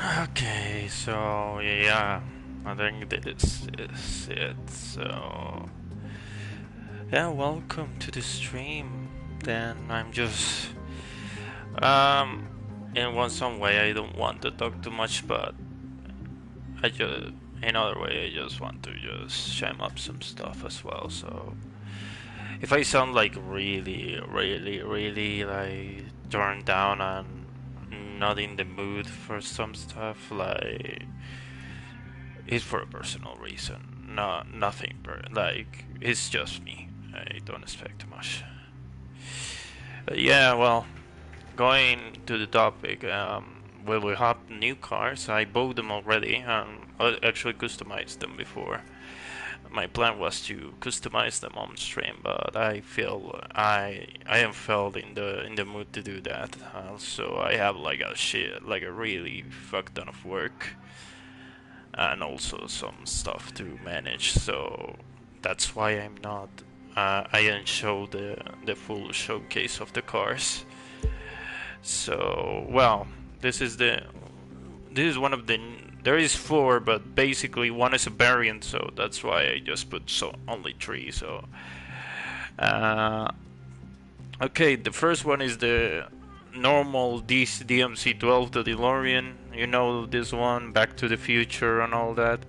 Okay, so yeah, I think this is it. So yeah, welcome to the stream. Then I'm just um in some way I don't want to talk too much, but I just in other way I just want to just shame up some stuff as well. So if I sound like really like turned down and not in the mood for some stuff, like it's for a personal reason. No, nothing. Like it's just me. I don't expect too much. Yeah, well, going to the topic. Will we have new cars? I bought them already. I actually customized them before. My plan was to customize them on stream, but I feel I am felt in the mood to do that. So I have like a really fuck ton of work and also some stuff to manage. So that's why I'm not. I didn't show the full showcase of the cars. So well, this is the this is one of the. There is four, but basically one is a variant, so that's why I just put only three. So uh, okay, the first one is the normal DMC-12, the DeLorean. You know this one, Back to the Future and all that.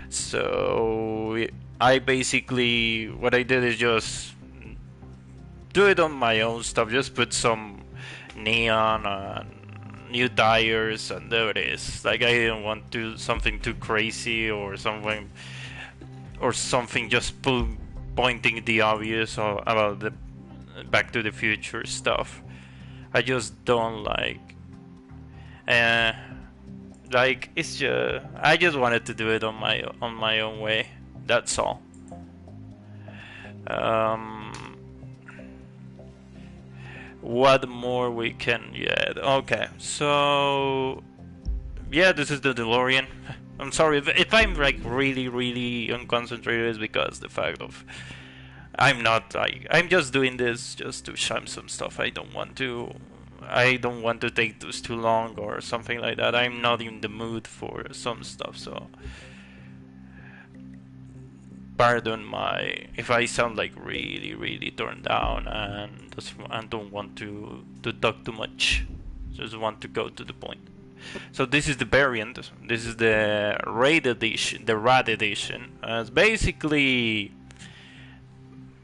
So I basically what I did is just do it on my own stuff. Just put some neon and new tires, and there it is. Like I didn't want to do something too crazy or something just pointing the obvious about the Back to the Future stuff. I just don't uh, like it's just I just wanted to do it on my own way. That's all. Um, what more we can get? Okay, so yeah, this is the DeLorean. I'm sorry if I'm like really unconcentrated. It's because the fact of I'm not like I'm just doing this just to shine some stuff. I don't want to take this too long or something like that. I'm not in the mood for some stuff, so pardon my if I sound like really turned down and don't want to talk too much. Just want to go to the point. So this is the variant. This is the raid edition, the RAD edition. It's basically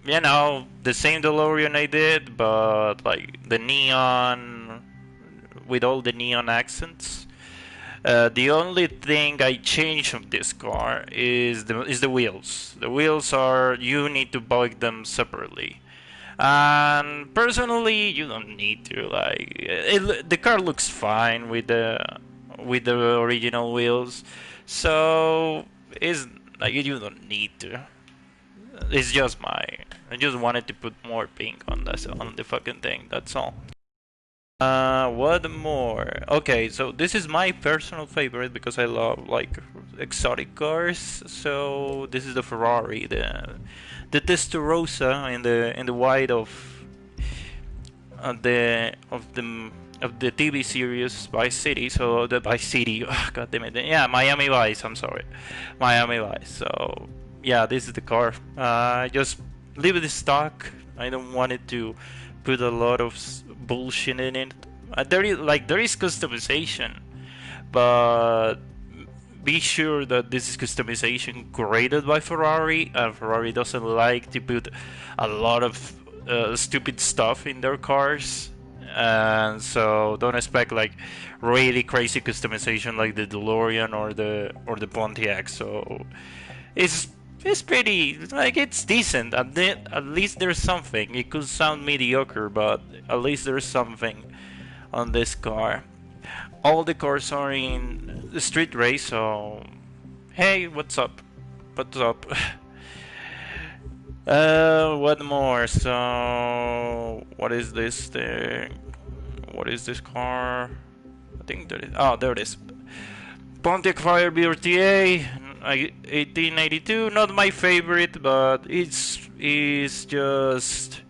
the same DeLorean I did, but like the neon with all the neon accents. The only thing I changed of this car is the wheels. The wheels are you need to buy them separately. And personally, you don't need to the car looks fine with the original wheels, so it's like you don't need to. It's just my I just wanted to put more pink on the fucking thing. That's all. What more? Okay, so this is my personal favorite because I love like exotic cars. So this is the Ferrari, the Testarossa in the white of the TV series Vice City. So the Vice City, God damn it, yeah, Miami Vice. I'm sorry, Miami Vice. So yeah, this is the car. I just leave it stock. I don't want it to put a lot of bullshit in it. There is customization, but be sure that this is customization created by Ferrari, and Ferrari doesn't like to put a lot of stupid stuff in their cars. And so don't expect like really crazy customization like the DeLorean or the Pontiac. So it's it's pretty like it's decent. At least there's something. It could sound mediocre, but at least there's something on this car. All the cars are in the street race, so hey, what's up? What's up? What more? So what is this thing? What is this car? I think there is. Oh, there it is. Pontiac Firebird TA 1882. Not my favorite, but it's just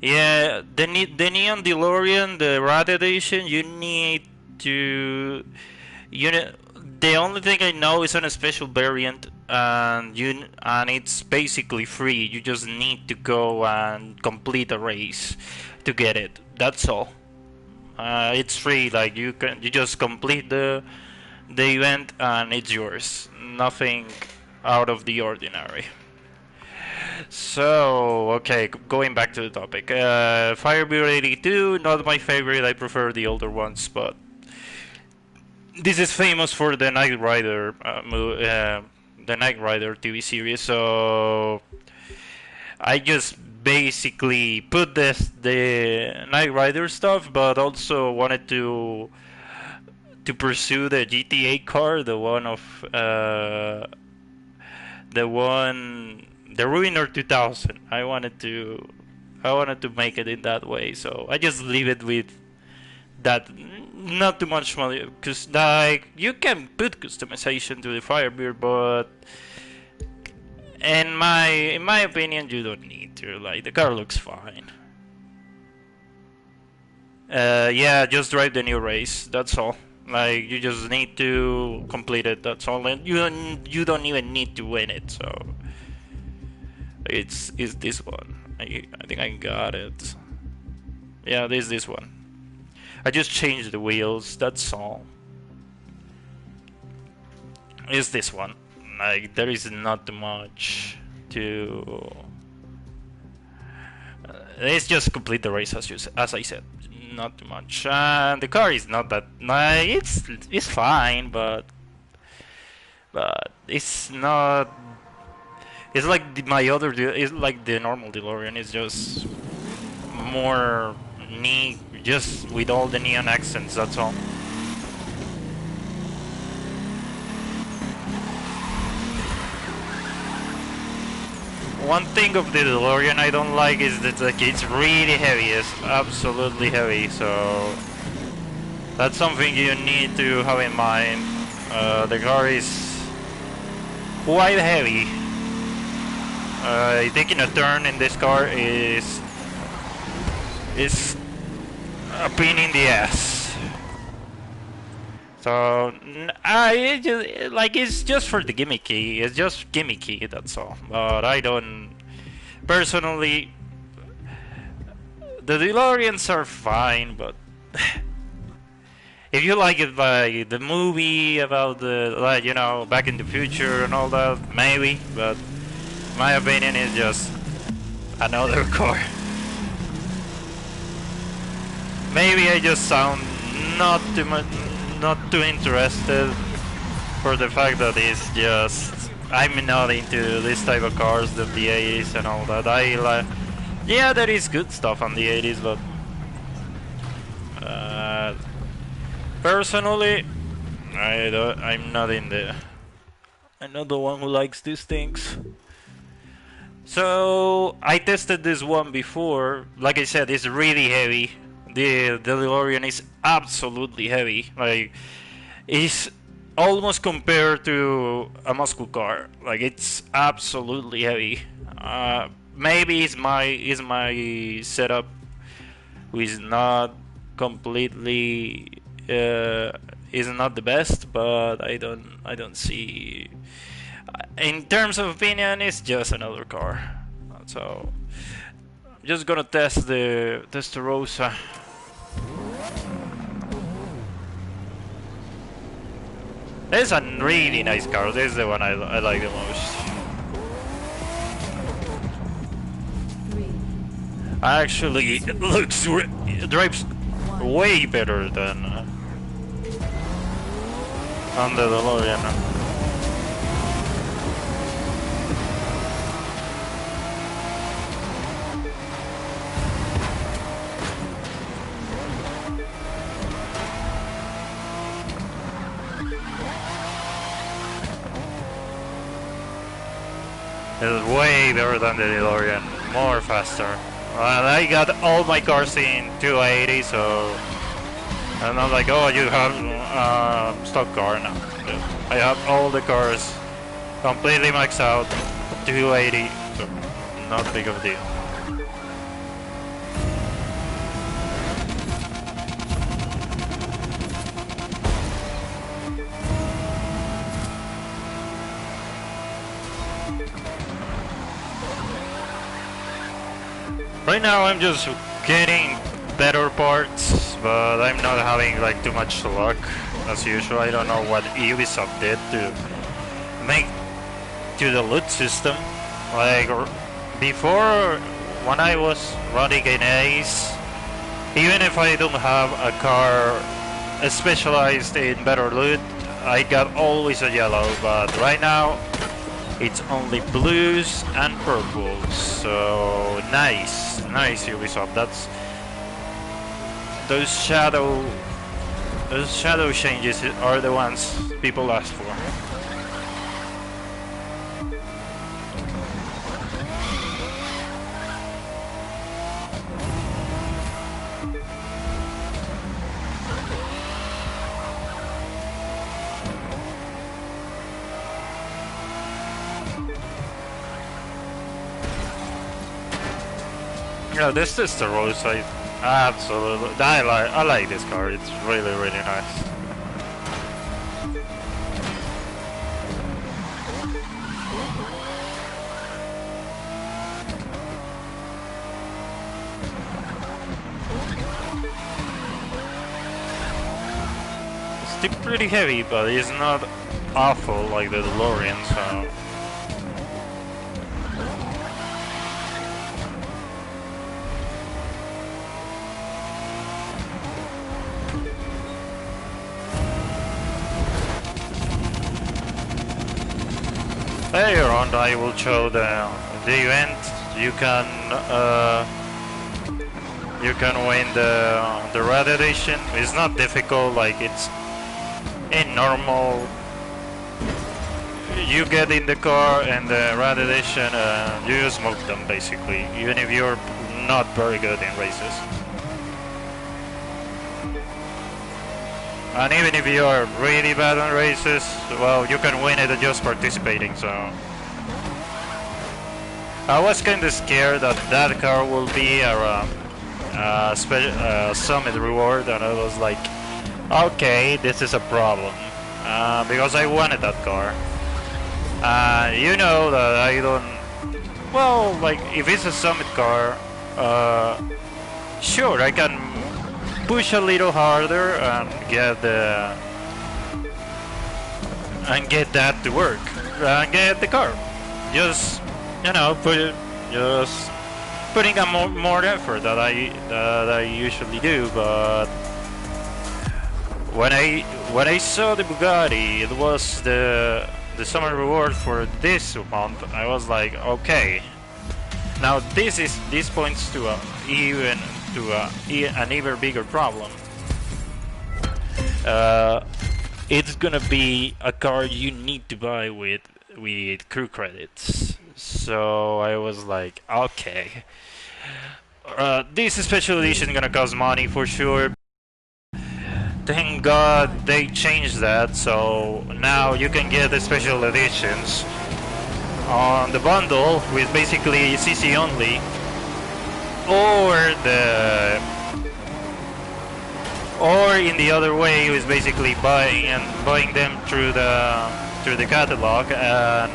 Yeah, the Neon DeLorean, the Rat Edition, you need to you know, the only thing I know is on a special variant, and it's basically free. You just need to go and complete a race to get it. That's all. It's free. Like you just complete the event and it's yours. Nothing out of the ordinary. So, okay, going back to the topic. Firebird 82, not my favorite. I prefer the older ones, but this is famous for the Knight Rider, the Knight Rider TV series. So I just basically put the Knight Rider stuff, but also wanted to pursue the GTA car, the Ruiner 2000. I wanted to make it in that way, so I just leave it with that. Not too much money, because like you can put customization to the Firebird, but in my opinion, you don't need to. Like the car looks fine. Yeah, just drive the new race. That's all. Like you just need to complete it. That's all, and you don't even need to win it. So it's this one. I think I got it. Yeah, this one. I just changed the wheels. That's all. It's this one. Like there is not much to. It's just complete the race as I said. Not too much. The car is not that. It's fine, but it's not. It's like my other. It's like the normal DeLorean. It's just more neat, just with all the neon accents. That's all. One thing of the DeLorean I don't like is that like, it's really heavy. It's absolutely heavy. So that's something you need to have in mind. The car is quite heavy. Taking a turn in this car is a pain in the ass. So it's just for the gimmicky. It's just gimmicky. That's all. But I don't personally. The DeLoreans are fine, but if you like it, like the movie about the Back in the Future and all that, maybe. But my opinion is just another car. Maybe I just sound not too interested for the fact that it's just I'm not into this type of cars, the 80s and all that. I like, yeah, there is good stuff on the 80s, but personally, I'm not in the. I'm not the one who likes these things. So I tested this one before. Like I said, it's really heavy. The DeLorean is absolutely heavy. Like it's almost compared to a muscle car. Like it's absolutely heavy. Maybe it's my setup, which is not completely is not the best, but I don't see. In terms of opinion, it's just another car. So I'm just gonna test the Testarossa. This is a really nice car. This is the one I like the most. Actually, it drives way better than on the DeLorean. It's way better than the DeLorean, more faster. I got all my cars in 280, so I'm not like, oh, you have stock car now. I have all the cars completely maxed out, 280, so not big of a deal. Right now I'm just getting better parts, but I'm not having like too much luck as usual. I don't know what Ubisoft did to make to the loot system. Like before, when I was running an Ace, even if I don't have a car specialized in better loot, I got always a yellow, but right now it's only blues and purples. So nice Ubisoft. That's those shadow changes are the ones people ask for. Yeah, this is the Rose. I absolutely, I like this car. It's really nice. It's still pretty heavy, but it's not awful like the DeLorean. So. Later on, I will show the event. You can win the red edition. It's not difficult. Like it's in normal. You get in the car and the red edition. You just smoke them basically, even if you're not very good in races. And even if you are really bad on races, well, you can win it just participating, so... I was kinda scared that that car will be a summit reward, and I was like, okay, this is a problem. Because I wanted that car. You know that I don't... Well, like, if it's a summit car, sure, I can push a little harder and get that to work and get the car. Just you know, just putting a more effort that I usually do. But when I saw the Bugatti, it was the summer reward for this month. I was like, okay, now this points to an even bigger problem. It's gonna be a car you need to buy with crew credits. So I was like, okay, this special edition is gonna cost money for sure. Thank God they changed that, so now you can get the special editions on the bundle with basically CC only. Or in the other way, is basically buying them through the catalog and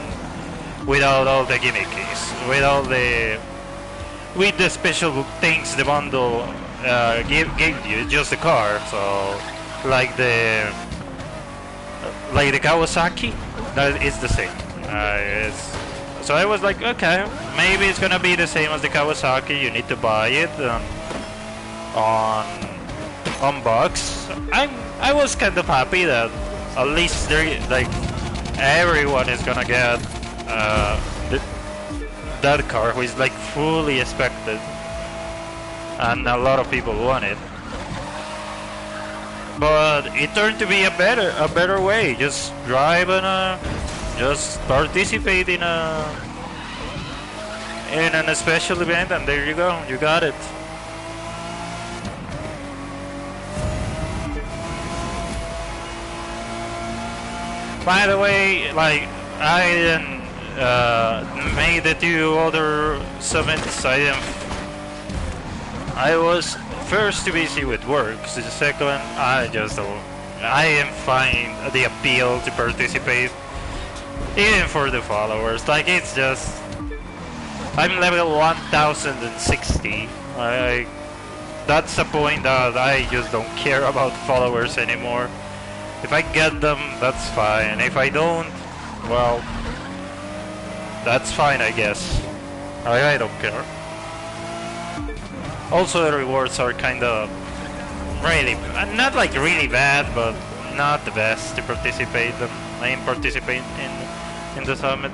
without all the gimmicks, with the special things the bundle gave you, just the car. So like the Kawasaki, that is the same. So I was like, okay, maybe it's gonna be the same as the Kawasaki. You need to buy it on box. I was kind of happy that at least everyone is gonna get that car, who is like fully expected, and a lot of people want it. But it turned to be a better way. Just drive just participate in a special event, and there you go, you got it. By the way, like, I didn't made the 2 other summits. I was first too busy with work. So the second, I am finding the appeal to participate, even for the followers. Like, it's just I'm level 1060. That's a point that I just don't care about followers anymore. If I get them, that's fine. If I don't, well, that's fine, I guess. I don't care. Also, the rewards are kinda really, not like really bad, but not the best to participate them. I participate in the summit.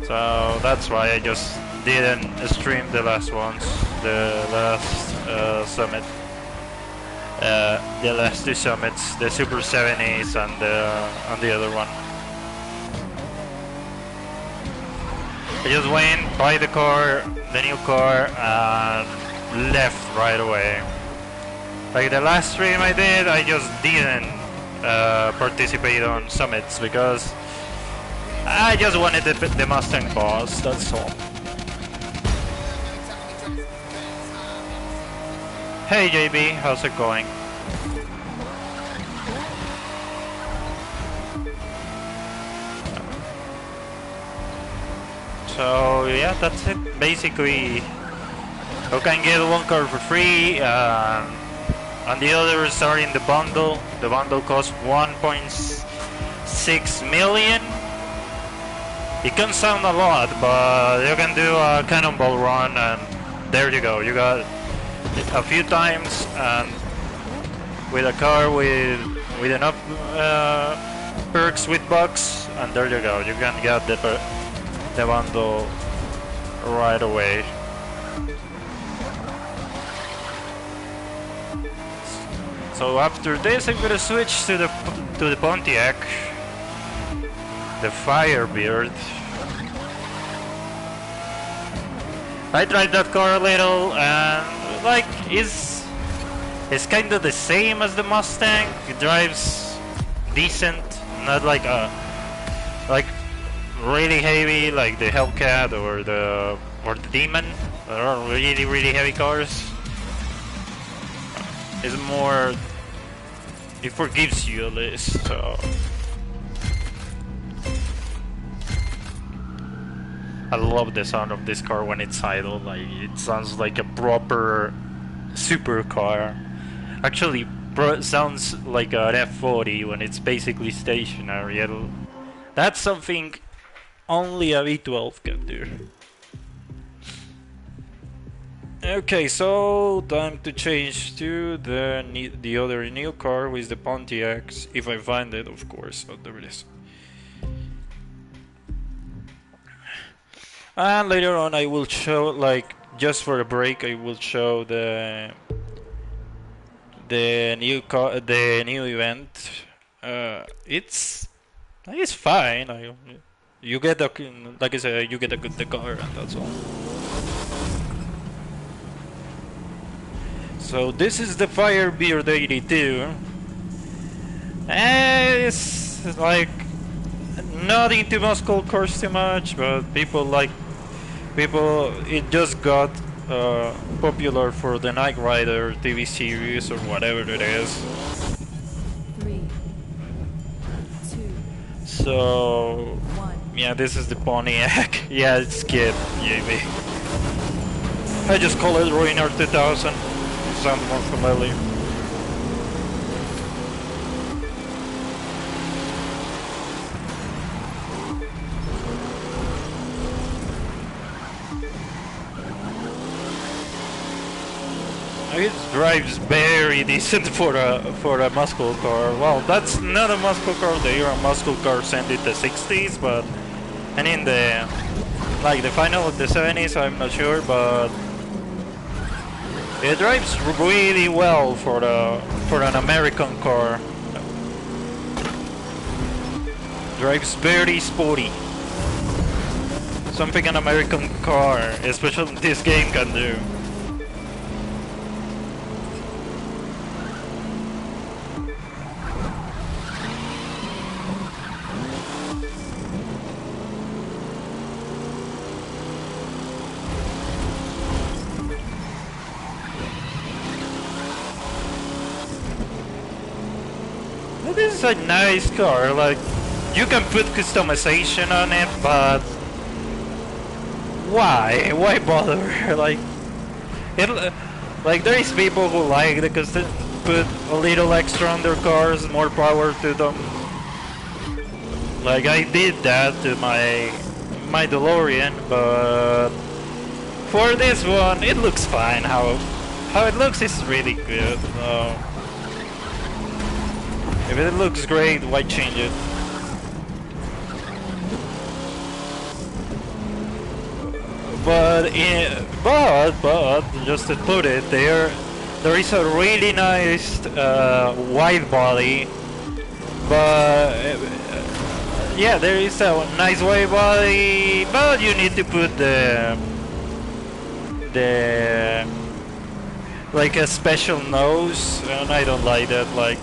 So that's why I just didn't stream the last ones, the last summit. The last two summits, the Super 70s and the other one. I just went, buy the car, the new car, and left right away. Like the last stream I did, I just didn't participate on summits because I just wanted the Mustang boss, that's all. Hey JB, how's it going? So yeah, that's it. Basically, you can get one car for free, and the others are in the bundle. The bundle costs 1.6 million. It can sound a lot, but you can do a cannonball run, and there you go. You got a few times, and with a car with enough perks with bucks, and there you go. You can get the bundle right away. So after this, I'm gonna switch to the Pontiac, the Firebird. I tried that car a little, and like it's kind of the same as the Mustang. It drives decent, not like really heavy like the Hellcat or the Demon. They are really heavy cars. It's more, it forgives you at least. So I love the sound of this car when it's idle. Like it sounds like a proper supercar. Actually, sounds like an F40 when it's basically stationary. That's something only a V12 can do. Okay, so time to change to the other new car with the Pontiac, if I find it, of course. Oh, there it is. And later on I will show, like, just for a break, I will show the new event. It's fine. You get like I said, you get the car, and that's all. So this is the Firebird 82. It's like not into muscle cars too much, but it just got popular for the Knight Rider TV series or whatever it is. 3, 2, so 1. Yeah, this is the Pontiac. Yeah, it's Skip, JB. I just call it Ruiner 2000. Sounds more familiar. It drives very decent for a muscle car. Well, that's not a muscle car. They are muscle cars in the 60s, but and in the final of the 70s, I'm not sure, but it drives really well for an American car. Drives very sporty. Something an American car, especially this game, can do. This is a nice car. Like, you can put customization on it, but Why? Why bother? Like, it, like there is people who like it because they put a little extra on their cars, more power to them. Like I did that to my DeLorean, but for this one, it looks fine. How it looks is really good. If it looks great, why change it? But just to put it, there is a really nice wide body, but yeah, there is a nice wide body, but you need to put the like a special nose, and I don't like that. Like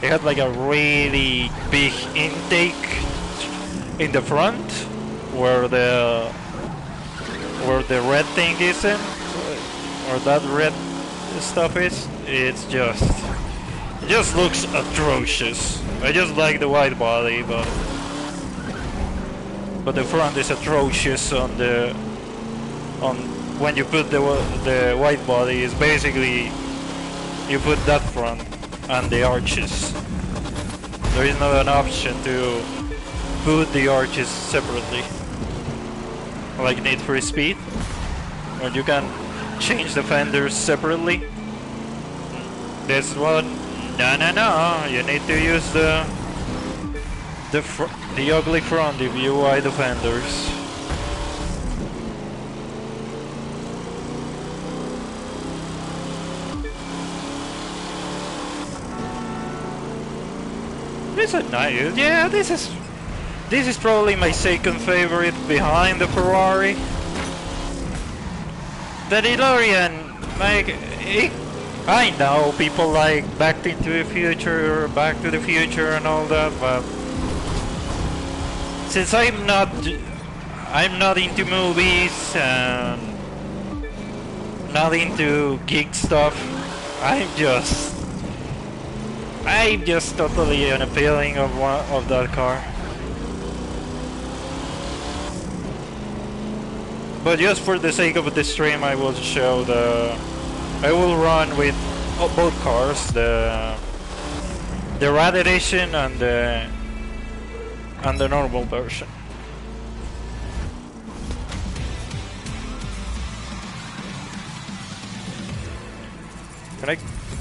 it had like a really big intake in the front where the red thing isn't, or that red stuff is. It just looks atrocious. I just like the wide body, but the front is atrocious on when you put the wide body. Is basically you put that front and the arches. There is not an option to put the arches separately, like Need for Speed, or you can change the fenders separately. This one, no, you need to use the ugly front if you wide the fenders. This is nice. Yeah, this is probably my second favorite behind the Ferrari. The DeLorean, like, I know people like Back to the Future and all that, but since I'm not into movies and not into geek stuff, I'm just totally unappealing of that car. But just for the sake of the stream, I will run with both cars, the Rad Edition and the normal version.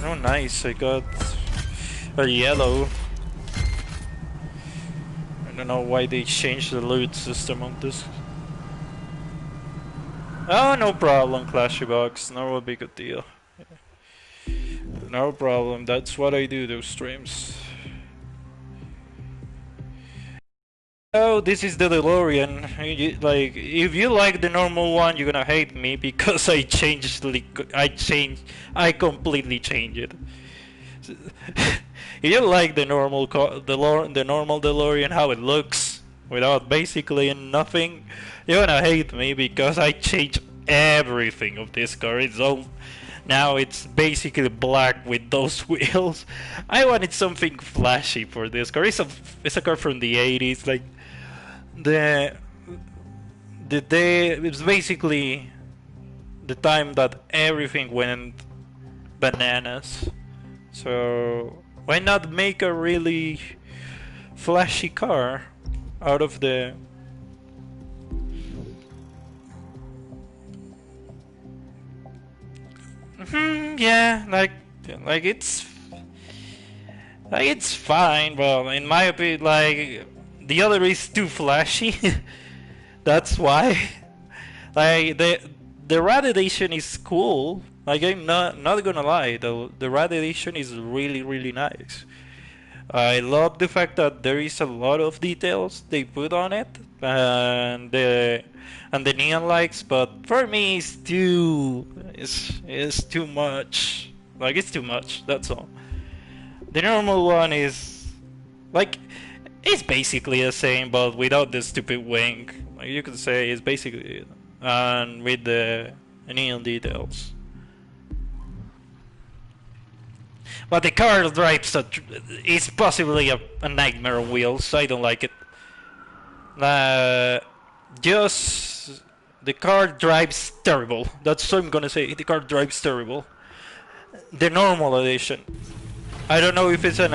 Oh nice, I got a yellow. I don't know why they changed the loot system on this. Oh, no problem, Clashy Box. No big a deal. No problem. That's what I do, those streams. Oh, this is the DeLorean. Like, if you like the normal one, you're gonna hate me because I completely changed it. If you like the normal DeLorean, how it looks without basically nothing, you're gonna hate me because I changed everything of this car. Now it's basically black with those wheels. I wanted something flashy for this car. It's a car from the 80s. Like it's basically the time that everything went bananas. So why not make a really flashy car out of the yeah, like it's fine, but in my opinion, like the other is too flashy. That's why. Like the Rad Edition is cool. Like I'm not gonna lie, the Rad Edition is really nice. I love the fact that there is a lot of details they put on it, and the neon lights. But for me, it's too much. Like it's too much. That's all. The normal one is like it's basically the same, but without the stupid wing. Like you could say, it's basically and with the neon details. But the car drives is possibly a nightmare on wheels. I don't like it. Just The car drives terrible. That's what I'm gonna say. The car drives terrible. The normal edition. I don't know if it's an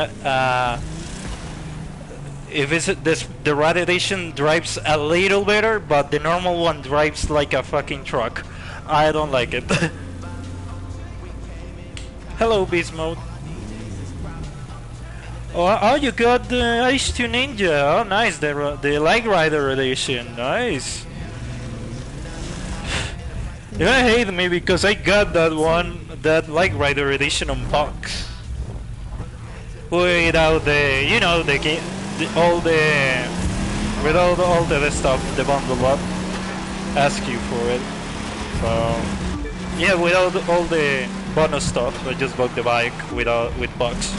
if it's this the red edition drives a little better, but the normal one drives like a fucking truck. I don't like it. Hello, Beast Mode. Oh, you got the Ice 2 Ninja. Oh, nice. The Light Rider edition. Nice. You're gonna hate me because I got that one, that Light Rider edition on box. Without the, you know, the game, all the, without all the stuff, the bundle up, ask you for it. So, yeah, without all the bonus stuff, I just bought the bike with box.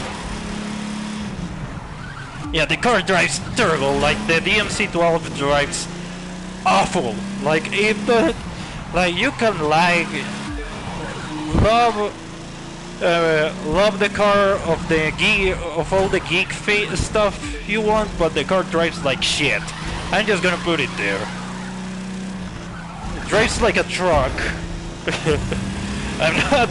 Yeah, the car drives terrible. Like the DMC-12 drives awful. Like if the, like you can like love love the car of the geek of all the geek stuff you want, but the car drives like shit. I'm just gonna put it there. It drives like a truck. I'm not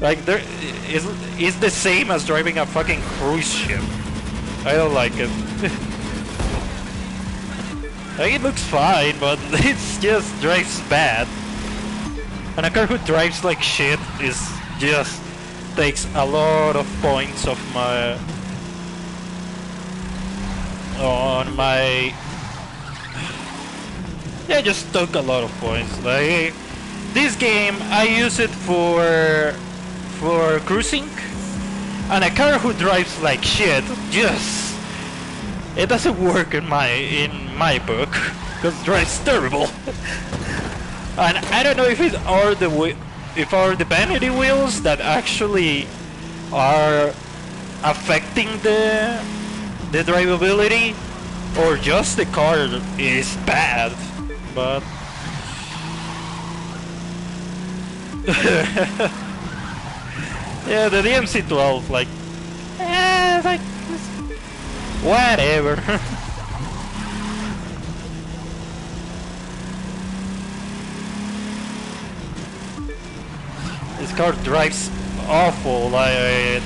like there is it's the same as driving a fucking cruise ship. I don't like it. Like, it looks fine, but it just drives bad. And a car who drives like shit is just takes a lot of points of my on my yeah, just took a lot of points. Like this game, I use it for cruising, and a car who drives like shit just it doesn't work in my book because it drives terrible. And I don't know if it are the vanity wheels that actually are affecting the drivability, or just the car is bad. But yeah, the DMC-12, like, like whatever. This car drives awful. Like,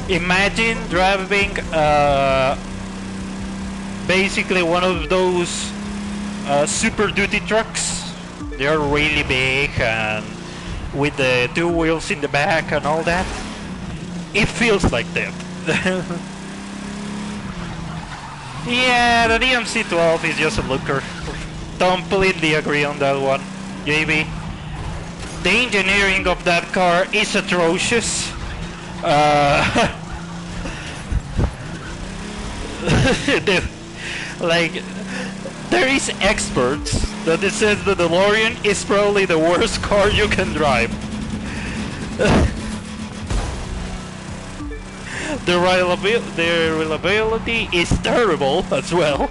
imagine driving basically one of those Super Duty trucks. They are really big and with the two wheels in the back and all that. It feels like that. Yeah, the DMC-12 is just a looker. Completely agree on that one, JB. The engineering of that car is atrocious. Like, there is experts that it says the DeLorean is probably the worst car you can drive. The reliability is terrible as well.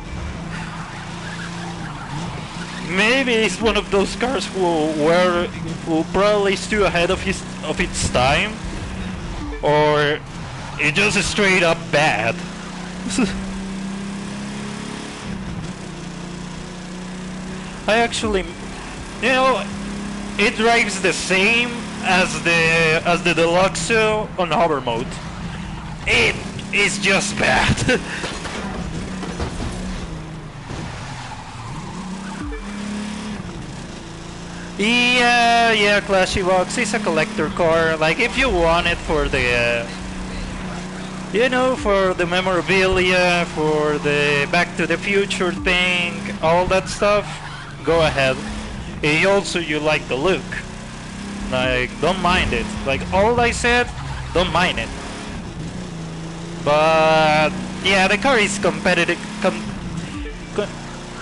Maybe it's one of those cars who probably is too ahead of its time, or it's just straight up bad. I actually, you know, it drives the same as the Deluxe on hover mode. It is just bad. Yeah, Clashy Box is a collector car. Like, if you want it for the, you know, for the memorabilia, for the Back to the Future thing, all that stuff, go ahead. If also you like the look, like, don't mind it. Like, all I said, don't mind it. But yeah, the car is competitive.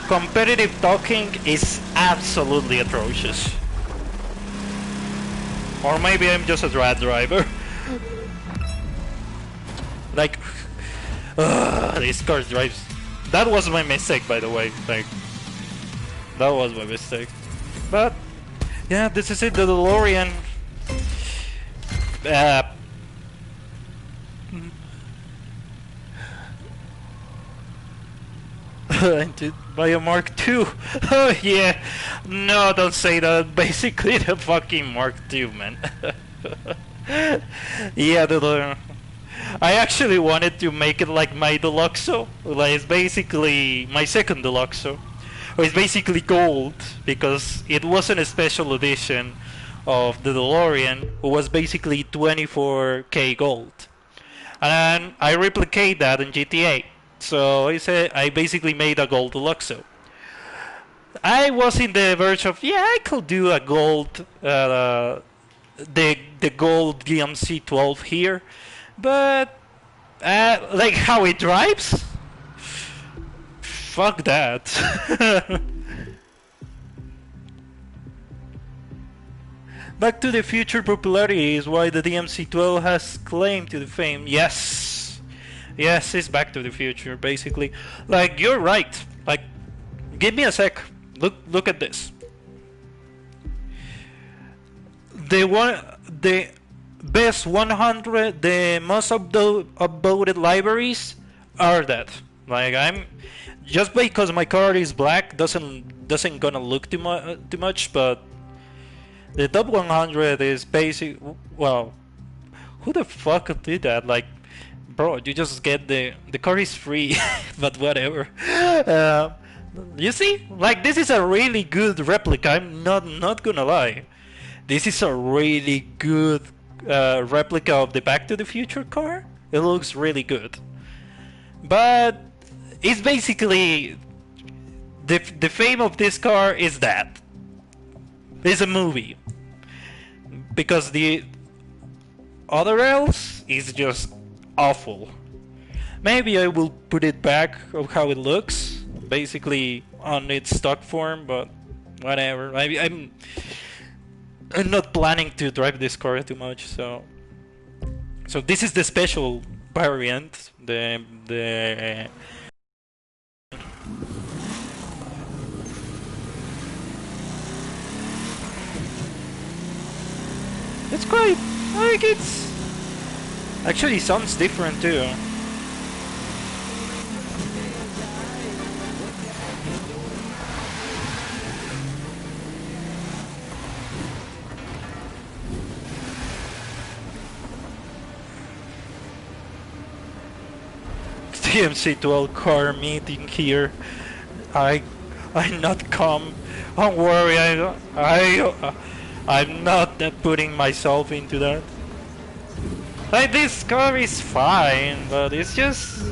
Competitive talking is absolutely atrocious. Or maybe I'm just a drag driver. Like, this car drives. That was my mistake, by the way. Like, that was my mistake. But yeah, this is it. The DeLorean. to buy a Mark II. Oh yeah. No, don't say that. Basically the fucking Mark II, man. Yeah, I actually wanted to make it like my Deluxo. Like it's basically my second Deluxo. Or it's basically gold because it wasn't a special edition of the DeLorean, who was basically 24k gold. And I replicate that in GTA. So I basically made a gold Deluxo. I was in the verge of, yeah, I could do a gold, the gold DMC 12 here, but like how it drives, fuck that. Back to the Future popularity is why the DMC-12 has claim to the fame. Yes, yes, it's Back to the Future basically. Like you're right. Like, give me a sec. Look at this. The best 100, the most upvoted libraries are that. Like I'm just because my car is black doesn't gonna look too much, but the top 100 is basic. Well, who the fuck did that? Like, bro, you just get the car is free, but whatever. You see, like this is a really good replica. I'm not gonna lie. This is a really good replica of the Back to the Future car. It looks really good, but it's basically the fame of this car is that. It's a movie. Because the other else is just awful. Maybe I will put it back of how it looks, basically on its stock form, but whatever. I'm not planning to drive this car too much, so this is the special variant, the it's great. Like it's actually sounds different too. TMC12 car meeting here. I'm not calm. Don't worry. I'm not putting myself into that. Like this car is fine, but it's just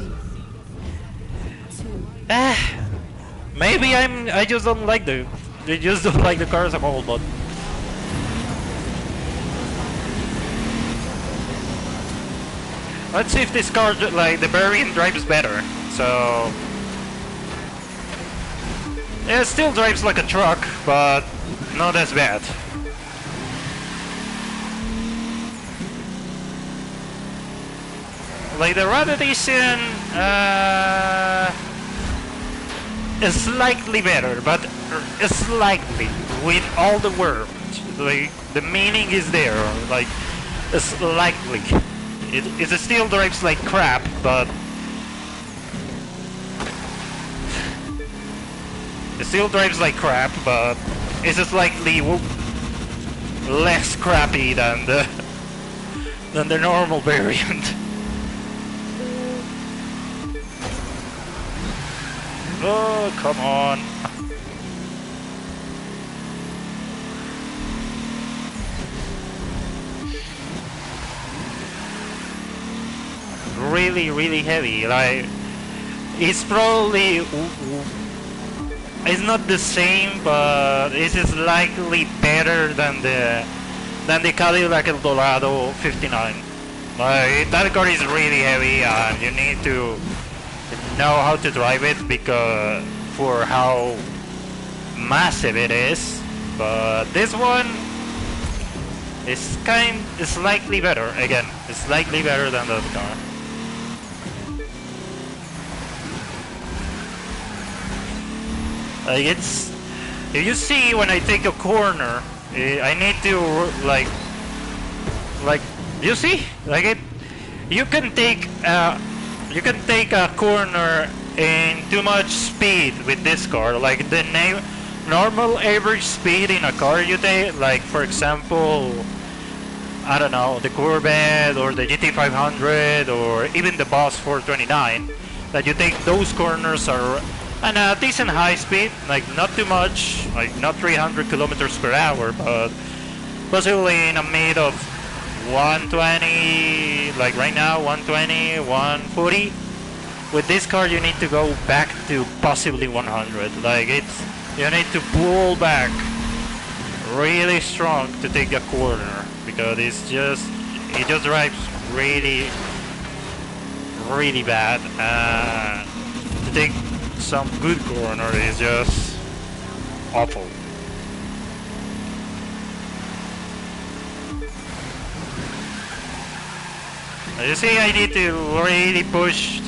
maybe I just don't like I just don't like the car as a whole, but let's see if this car, like the variant, drives better. So yeah, it still drives like a truck, but not as bad. Like the Red Edition is slightly better, but slightly, with all the words. Like the meaning is there, like slightly. It still drives like crap, but it still drives like crap, but it's slightly less crappy than the normal variant. Oh, come on. Really heavy. Like, it's probably... It's not the same, but it's slightly better than the Cadillac Eldorado 59. Like, that car is really heavy and you need to know how to drive it because for how massive it is, but this one is slightly better. Again, it's slightly better than the other car. Like it's, if you see when I take a corner, I need to like you see, like it, you can take a corner in too much speed with this car. Like the normal average speed in a car you take, like for example, I don't know, the Corvette or the GT500 or even the Boss 429, that you take those corners are at a decent high speed, like not too much, like not 300 kilometers per hour, but possibly in a mid of 120, like right now 120, 140. With this car you need to go back to possibly 100, like you need to pull back really strong to take a corner, because it just drives really bad. To take some good corner is just awful. You see, I need to really push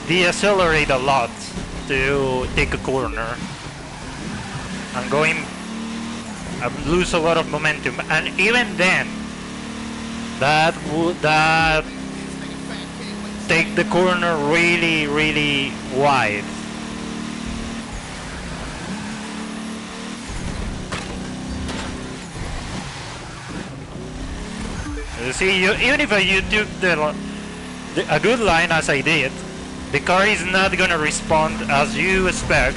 accelerate a lot to take a corner. I lose a lot of momentum, and even then, that take the corner really wide. You see, even if you took a good line as I did, the car is not gonna respond as you expect,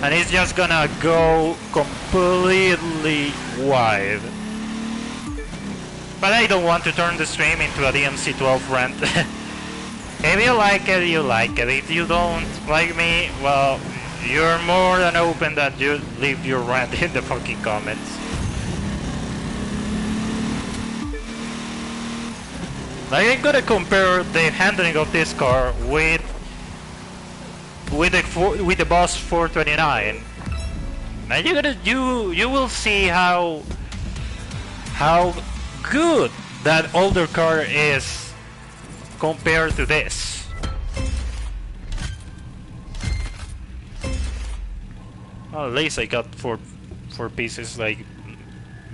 and it's just gonna go completely wide. But I don't want to turn the stream into a DMC12 rant. If you like it, you like it. If you don't like me, well, you're more than open that you leave your rant in the fucking comments. Like, I'm gonna compare the handling of this car with the Boss 429. And you will see how good that older car is compared to this. Well, at least I got four pieces. Like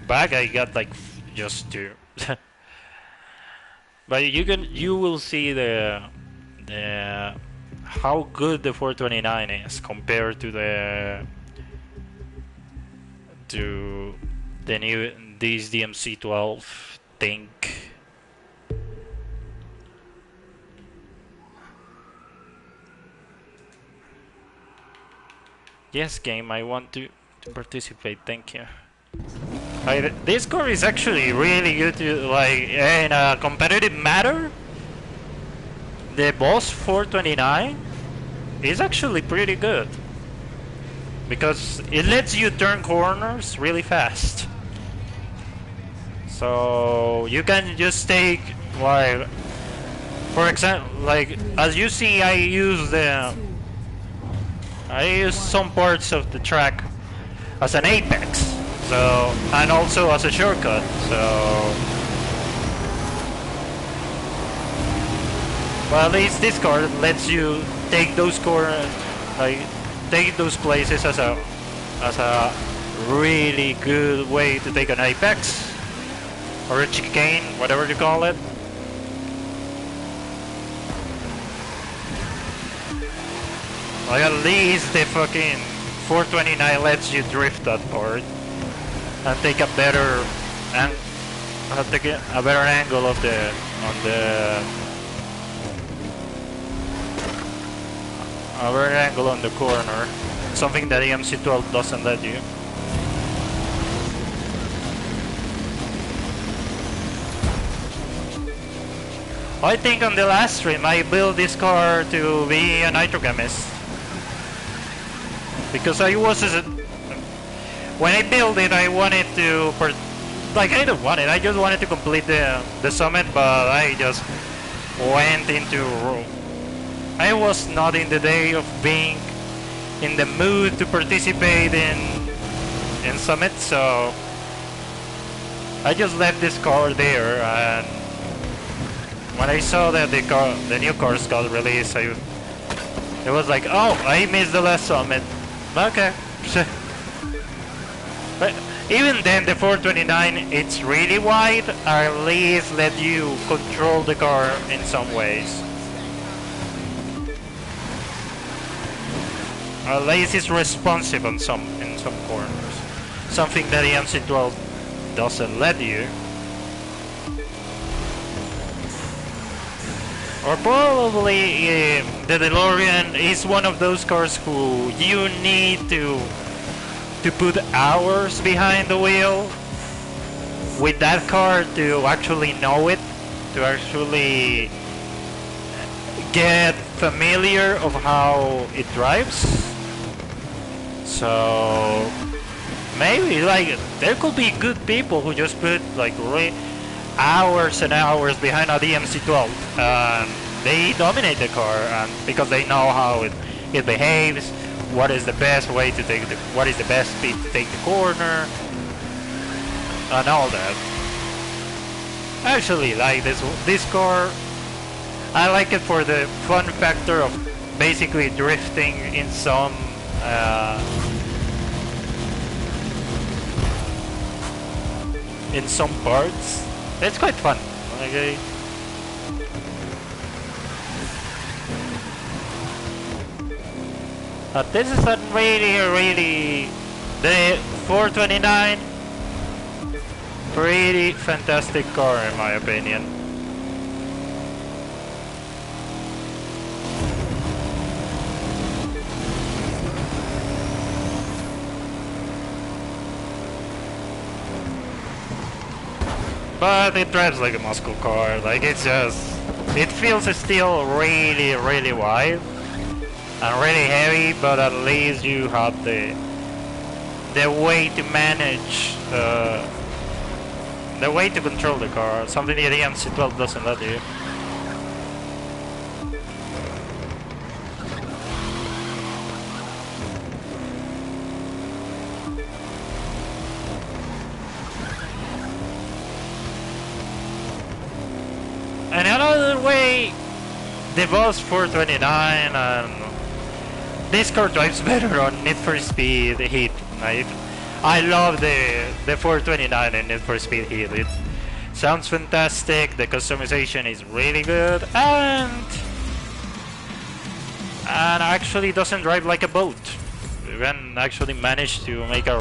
back, I got like just 2. But you will see the how good the 429 is compared to the new this DMC12 thing. Yes, game, I want to participate. Thank you. This car is actually really good to, like, in a competitive matter. The Boss 429 is actually pretty good because it lets you turn corners really fast. So you can just take, like, for example, like as you see, I use some parts of the track as an apex. So, and also as a shortcut, so... Well, at least this card lets you take those corners, like, take those places as a really good way to take an apex, or a chicane, whatever you call it. Like, at least the fucking 429 lets you drift that part. And take a better angle of on the corner, something that DMC12 doesn't let you. I think on the last stream I built this car to be a nitrochemist because I was when I built it, I wanted to, I don't want it, I just wanted to complete the summit, but I just went into, I was not in the day of being in the mood to participate in summit, so I just left this car there, and when I saw that the new cars got released, it was like, oh, I missed the last summit, okay. But even then, the 429, it's really wide, or at least let you control the car in some ways. At least it's responsive on in some corners. Something that the MC12 doesn't let you. Or probably the DeLorean is one of those cars who you need to put hours behind the wheel with that car to actually know it, to actually get familiar of how it drives. So maybe like there could be good people who just put like hours and hours behind a DMC12 and they dominate the car, and because they know how it behaves, what is the best way to take what is the best speed to take the corner and all that. Actually, like this car, I like it for the fun factor of basically drifting in some parts. It's quite fun. Okay. But this is a really the 429. Pretty fantastic car in my opinion. But it drives like a muscle car, like it feels still really wide and really heavy, but at least you have the way to manage, the way to control the car, something that the MC12 doesn't let you. And another way, the Boss 429, and this car drives better on Need for Speed Heat. I love the 429 in Need for Speed Heat. It sounds fantastic, the customization is really good, and actually doesn't drive like a boat. You can actually manage to make a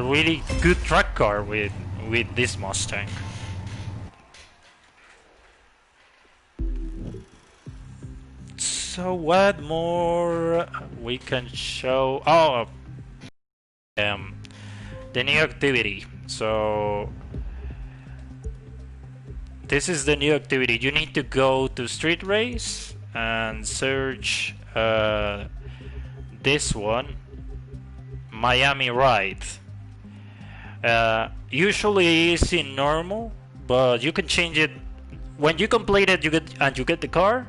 really good track car with this Mustang. So what more we can show? Oh, the new activity. So this is the new activity. You need to go to Street Race and search this one, Miami Ride. Usually it's in normal, but you can change it when you complete it. You get the car.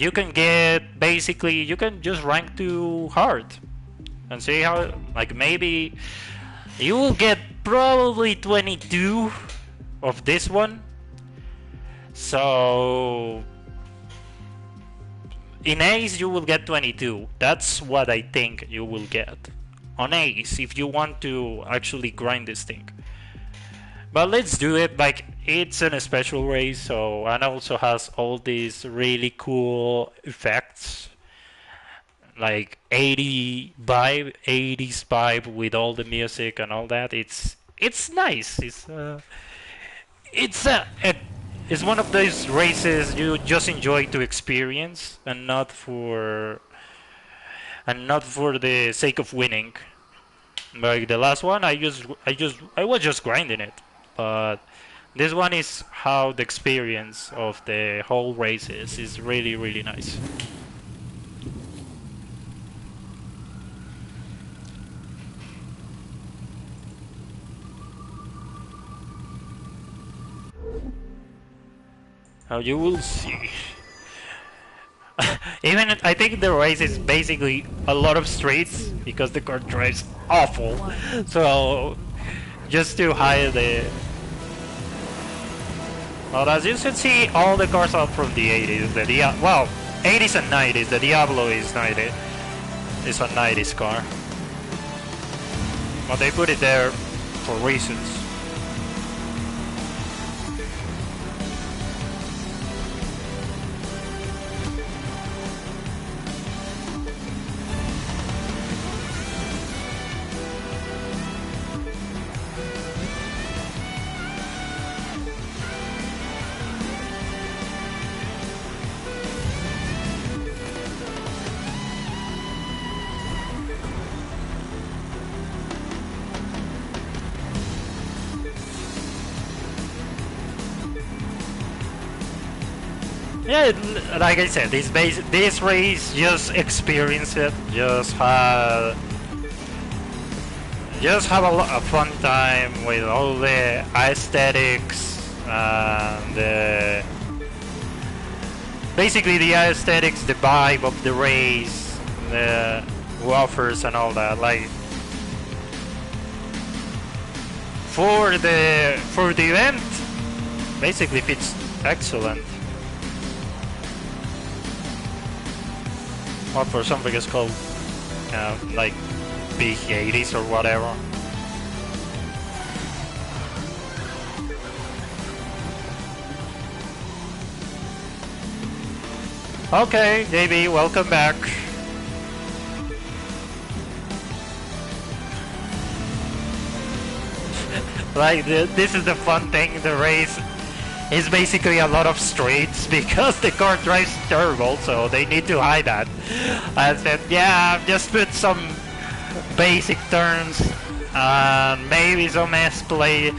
You can get basically you can just rank to hard and see how, like, maybe you will get probably 22 of this one. So in Ace you will get 22. That's what I think you will get on Ace if you want to actually grind this thing. But let's do it. Like, it's in a special race, so, and also has all these really cool effects, like 80s vibe with all the music and all that. It's nice. It's one of those races you just enjoy to experience, and not for the sake of winning. Like the last one, I was just grinding it. But this one is how the experience of the whole race is really nice. Now you will see. Even I think the race is basically a lot of straights because the car drives awful. So just to hide the. Well, as you can see, all the cars are from the 80s. Well, 80s and 90s. The Diablo is 90. It's a 90s car. But they put it there for reasons. Yeah, like I said, this race, just experience it, just have a lot of fun time with all the aesthetics and basically the aesthetics, the vibe of the race, the waffers and all that. Like for the event, basically fits excellent. Or for something it's called like big 80s or whatever. Okay, JB, welcome back. Like this is the fun thing. The race is basically a lot of straights because the car drives turbo, so they need to hide that. I said, yeah, just put some basic turns and maybe some S-play.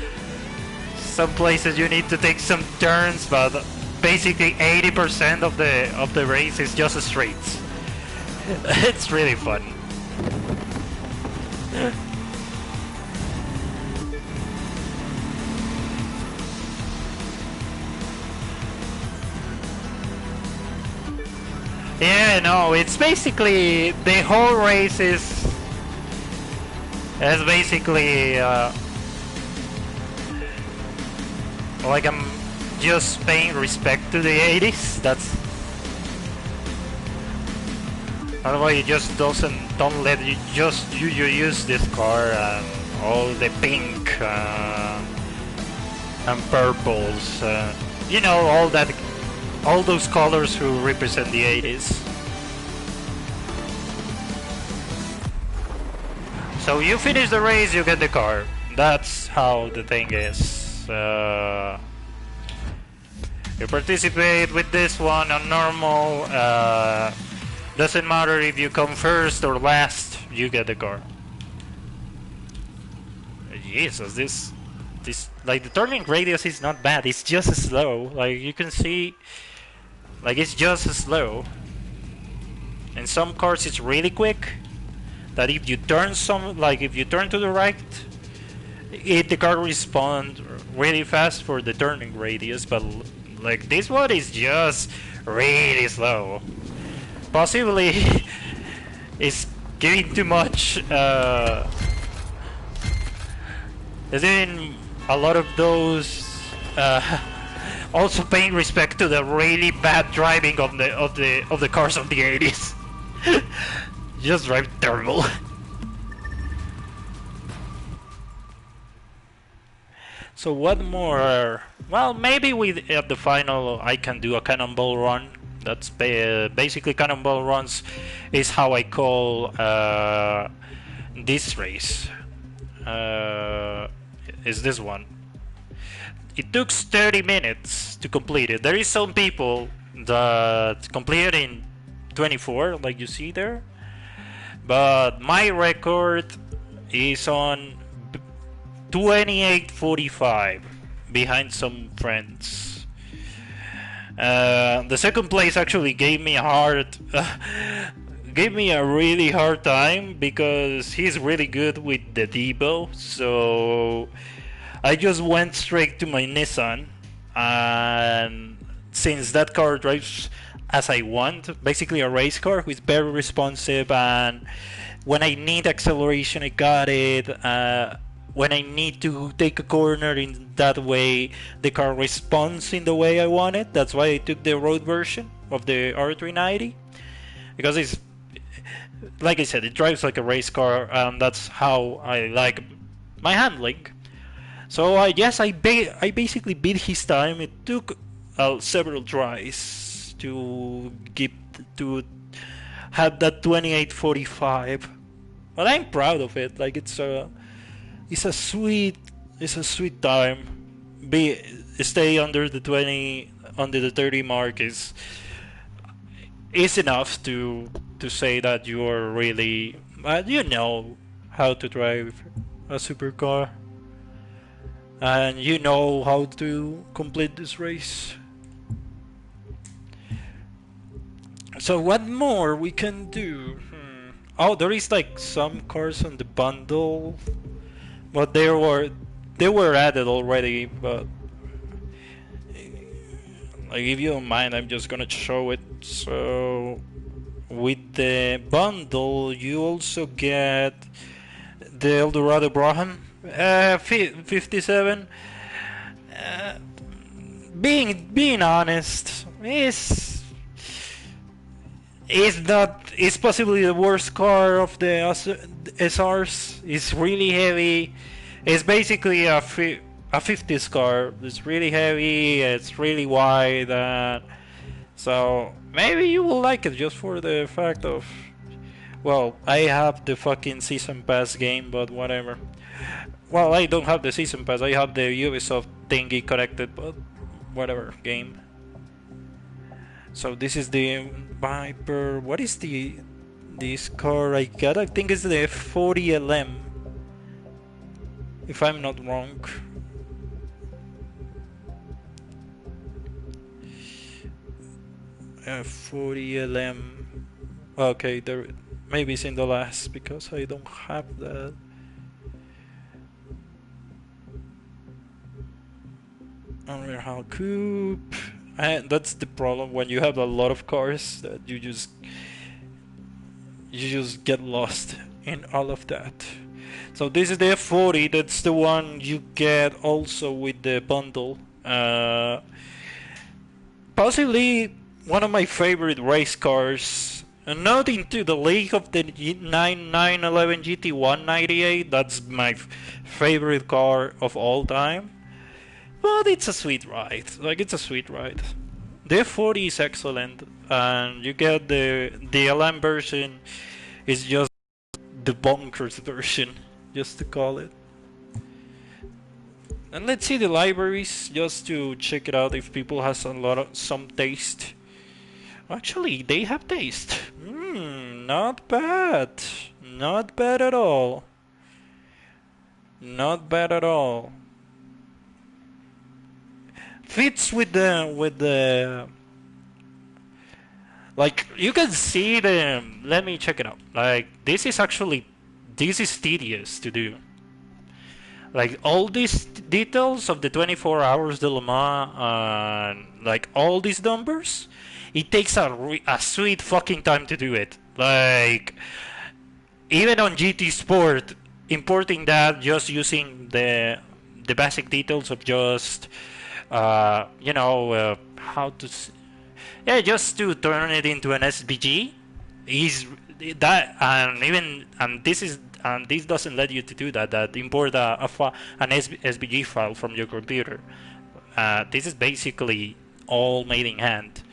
Some places you need to take some turns, but basically 80% of the race is just straights. It's really fun. Yeah, no, it's basically the whole race is basically like I'm just paying respect to the 80s. That's otherwise you just don't let you use this car and all the pink and purples, you know, all those colors who represent the 80s. So you finish the race, you get the car. That's how the thing is. You participate with this one on normal. Doesn't matter if you come first or last, you get the car. Jesus, this like the turning radius is not bad. It's just slow. Like you can see, like it's just slow. In some cars, it's really quick. That if you turn if you turn to the right, the car responds really fast for the turning radius. But like this one is just really slow. Possibly, it's giving too much. There's been a lot of those. Also paying respect to the really bad driving of the cars of the 80s. Just drive turbo. So what more? Well, maybe at the final I can do a cannonball run. That's basically cannonball runs is how I call this race. Is this one? It took 30 minutes to complete it. There is some people that complete it in 24, like you see there. But my record is on 28:45, behind some friends. The second place actually gave me a really hard time because he's really good with the Devo. So I just went straight to my Nissan, and since that car drives as I want, basically a race car who is very responsive, and when I need acceleration I got it, when I need to take a corner in that way the car responds in the way I want it. That's why I took the road version of the R390, because it's, like I said, it drives like a race car, and that's how I like my handling. So I basically beat his time. It took several tries to have that 28:45, but I'm proud of it. Like it's a sweet time. Stay under the 30 mark is enough to say that you are really you know how to drive a supercar, and you know how to complete this race. So what more we can do? Oh, there is like some cars on the bundle, but they were added already. But like, if you don't mind, I'm just gonna show it. So with the bundle, you also get the Eldorado Braham 57. Uh, being honest, is possibly the worst car of the SRs. It's really heavy. It's basically a 50s car. It's really heavy. It's really wide. So maybe you will like it just for the fact of, well, I have the fucking season pass game, but whatever. Well, I don't have the season pass. I have the Ubisoft thingy connected, but whatever game. So this is the Viper. What is this car I got? I think it's the 40LM, if I'm not wrong. Uh, 40LM. Okay, there. Maybe it's in the last because I don't have that. Unreal Coupe. And that's the problem when you have a lot of cars, that you just get lost in all of that. So this is the F40. That's the one you get also with the bundle. Possibly one of my favorite race cars. Not into the league of the 911 GT 198. That's my favorite car of all time. But it's a sweet ride. Like, it's a sweet ride. The F40 is excellent, and you get the LM version. Is just the bonkers version, just to call it. And let's see the libraries just to check it out if people has some taste. Actually, they have taste. Not bad. Not bad at all. Not bad at all. Fits with the like, you can see the. Let me check it out. Like, this is tedious to do. Like, all these details of the 24 hours de Le Mans and like all these numbers, it takes a sweet fucking time to do it. Like, even on GT Sport, importing that, just using the basic details of just how to just to turn it into an SVG is that, and this doesn't let you to do that import an SVG file from your computer. This is basically all made in hand,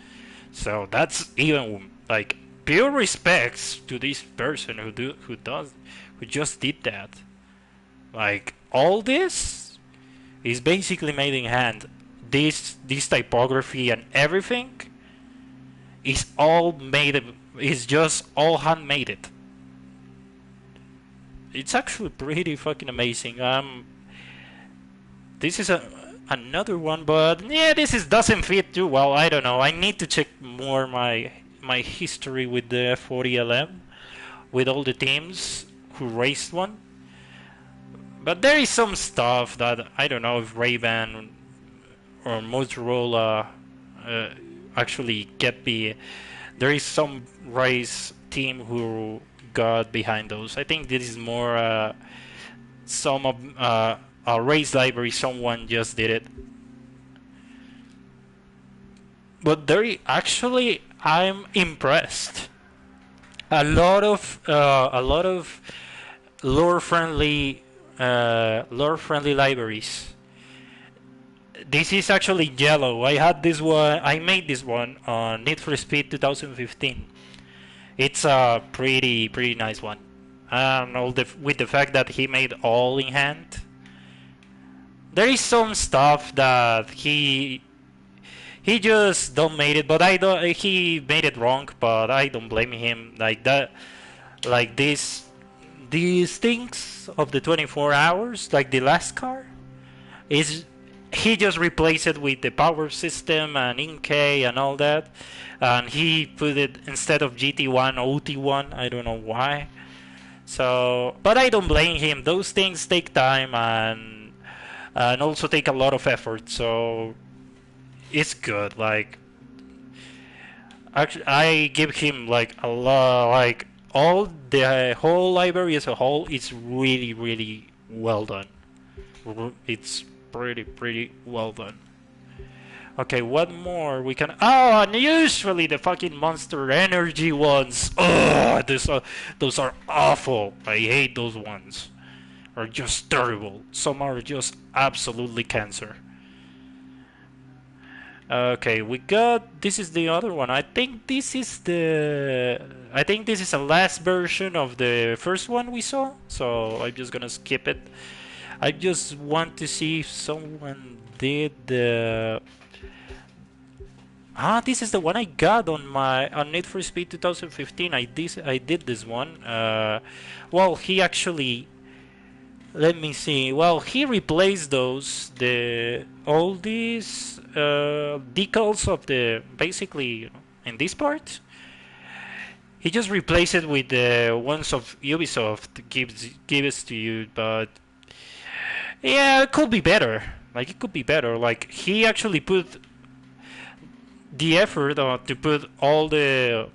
so that's even like pure respects to this person who just did that. Like, all this is basically made in hand. This typography and everything is all made. Is just all handmade. It. It's actually pretty fucking amazing. This is another one, but yeah, doesn't fit too well. I don't know. I need to check more my history with the 40LM, with all the teams who raced one. But there is some stuff that I don't know if Ray-Ban or Motorola actually get the. There is some race team who got behind those. I think this is more some of a race library. Someone just did it. But I'm impressed. A lot of lore friendly libraries. This is actually yellow. I had this one. I made this one on Need for Speed 2015. It's a pretty nice one. With the fact that he made all in hand. There is some stuff that he just don't made it, but he made it wrong, but I don't blame him. Like that, like these things of the 24 hours, like the last car, is he just replaced it with the power system and Inkay and all that, and he put it instead of GT1 OT1. I don't know why. So, but I don't blame him. Those things take time and also take a lot of effort. So it's good. Like actually, I give him like a lot. Like all the whole library as a whole, it's really well done. It's pretty well done. Okay, what more we can? Oh, and usually the fucking Monster Energy ones. Oh, those are awful. I hate those ones. Are just terrible. Some are just absolutely cancer. Okay, we got. This is the other one. I think this is the. I think this is the last version of the first one we saw. So I'm just gonna skip it. I just want to see if someone did the. This is the one I got on Need for Speed 2015. I did this one. Well, he actually. Let me see. Well, he replaced all these decals of the basically in this part. He just replaced it with the ones of Ubisoft gives to you, but yeah, it could be better. Like it could be better. Like he actually put the effort to put all the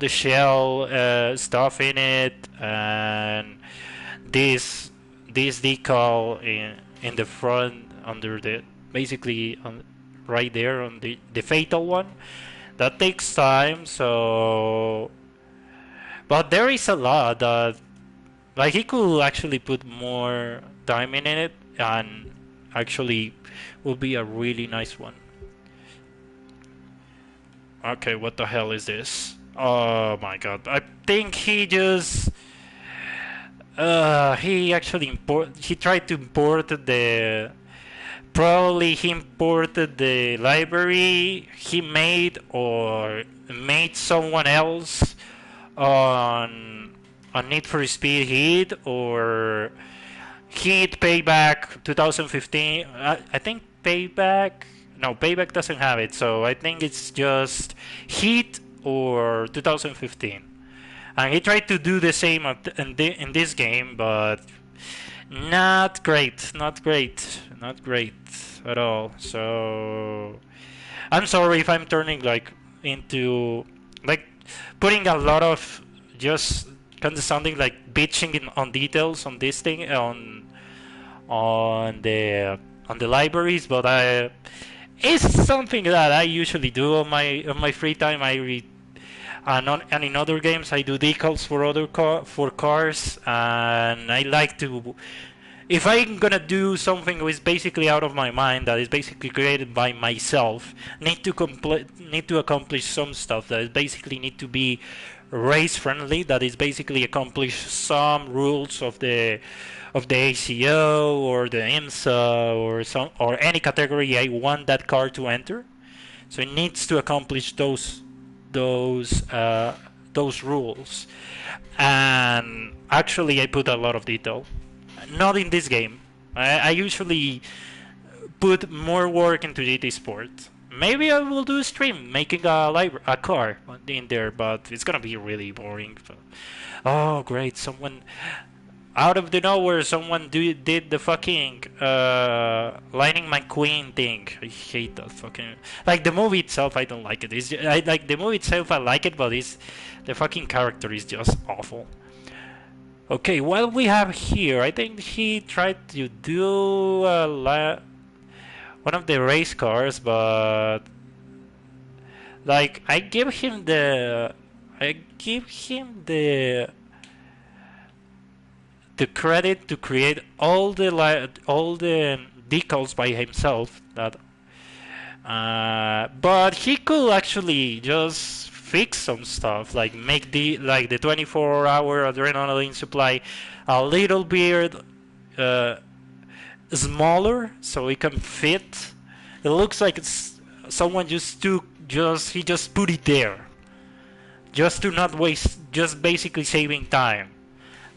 shell stuff in it, and this decal in the front under the basically right there on the fatal one. That takes time, so but there is a lot that like he could actually put more time in it and actually will be a really nice one. Okay, what the hell is this? Oh my god. I think he just he tried to import the probably he imported the library he made or made someone else on Need for Speed Heat or Heat Payback 2015. I think Payback doesn't have it, so I think it's just Heat or 2015. And he tried to do the same in this game, but not great at all. So I'm sorry if I'm turning like into like putting a lot of just kind of sounding like bitching on details on this thing on the libraries, but it's something that I usually do on my free time. And in other games I do decals for for cars, and I like to. If I'm gonna do something that is basically out of my mind, that is basically created by myself, need to accomplish some stuff that is basically need to be race friendly, that is basically accomplish some rules of the ACO or the IMSA or any category I want that car to enter. So it needs to accomplish those rules. And actually I put a lot of detail. Not in this game. I usually put more work into GT Sport. Maybe I will do a stream making a car in there, but it's gonna be really boring. Oh great, someone out of the nowhere, someone did the fucking Lightning McQueen thing. I hate that fucking. Like the movie itself, I don't like it. I like the movie itself, I like it, but the fucking character is just awful. Okay, what we have here, I think he tried to do one of the race cars, but like I give him the credit to create all the decals by himself. But he could actually just fix some stuff, like make the 24-hour adrenaline supply a little bit smaller so it can fit. It looks like someone he just put it there just to not waste, just basically saving time.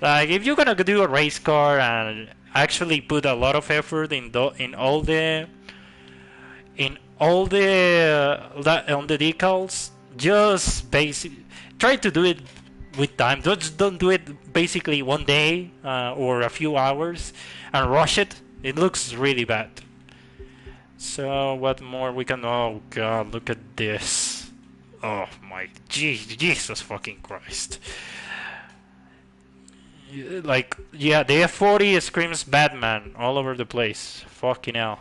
Like if you're gonna do a race car and actually put a lot of effort in all the in all on the decals, just basic. Try to do it with time. Just don't do it basically one day or a few hours and rush it. It looks really bad. So what more we can? Oh god, look at this. Oh my Jesus fucking Christ. Like, yeah, the F40 screams Batman all over the place. Fucking hell.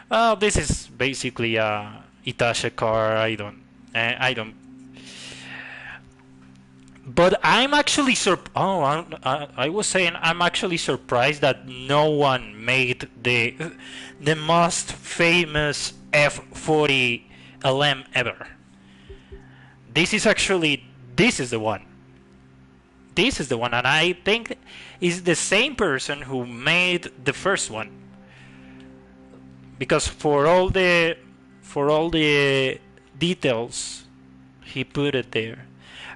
Well, this is basically a Itasha car. I don't. But I'm actually I was saying I'm actually surprised that no one made the most famous F40 LM ever. This is the one. This is the one, and I think is the same person who made the first one. Because for all the details, he put it there.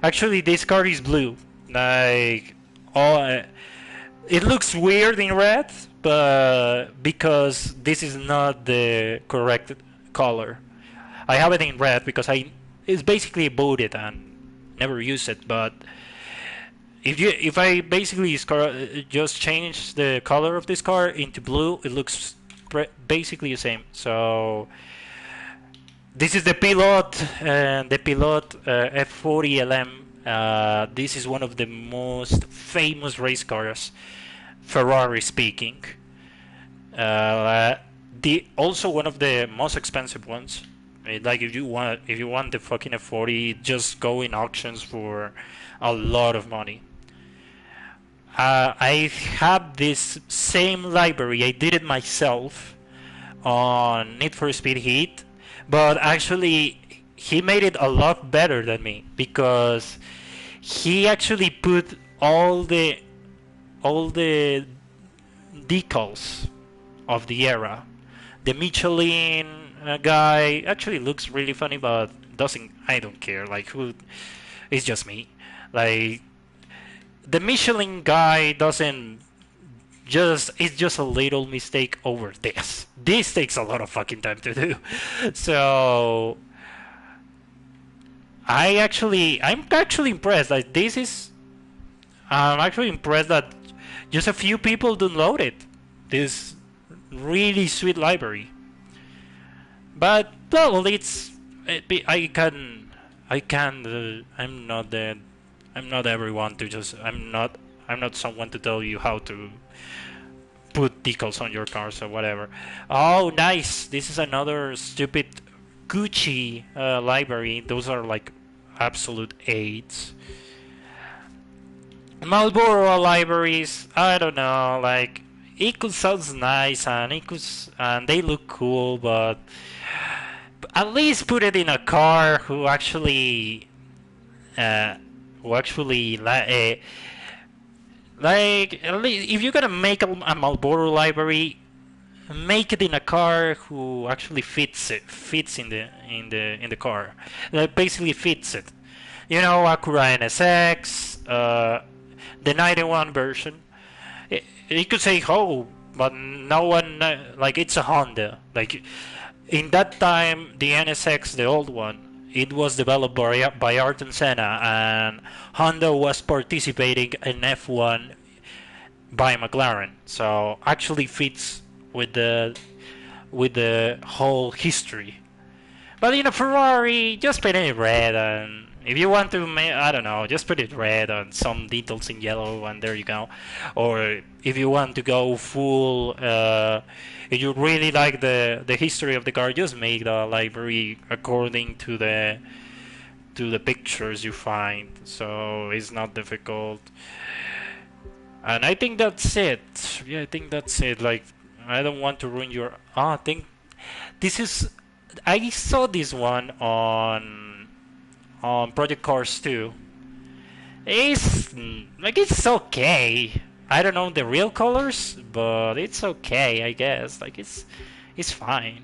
Actually, this car is blue. Like, it looks weird in red, but because this is not the correct color. I have it in red because it's basically bought it and never use it. But if I basically just change the color of this car into blue, it looks basically the same. So this is the Pilot F40 LM. This is one of the most famous race cars, Ferrari speaking. Also one of the most expensive ones. Like if you want the fucking F40, just go in auctions for a lot of money. I have this same library. I did it myself on Need for Speed Heat, but actually he made it a lot better than me because he actually put all the decals of the era. The Michelin guy actually looks really funny, but doesn't. I don't care. Like, who? It's just me. Like, the Michelin guy doesn't. It's just a little mistake over this. This takes a lot of fucking time to do. So I'm actually impressed. Like, I'm actually impressed that just a few people downloaded this really sweet library. But well, I'm not everyone to just. I'm not someone to tell you how to put decals on your cars or whatever. Oh, nice! This is another stupid Gucci library. Those are like absolute aids. Marlboro libraries. I don't know. Like, it sounds nice and they look cool, but at least put it in a car who actually like, at least if you're gonna make a Marlboro library, make it in a car who actually fits in the car. Like, basically fits it. You know, Acura NSX, the 91 version. You could say, oh, but no one like, it's a Honda. Like, in that time, the NSX, the old one, it was developed by Ayrton Senna, and Honda was participating in F1 by McLaren. So actually fits with the whole history. But in a Ferrari, just put it red, and if you want to, I don't know, just put it red and some details in yellow, and there you go. Or if you want to go full, if you really like the history of the car, just make the library according to the pictures you find. So it's not difficult. And I think that's it. Yeah, I think that's it. Like, I don't want to ruin your. I think this is. I saw this one on Project Cars 2. It's okay. I don't know the real colors, but it's okay, I guess. Like, it's fine.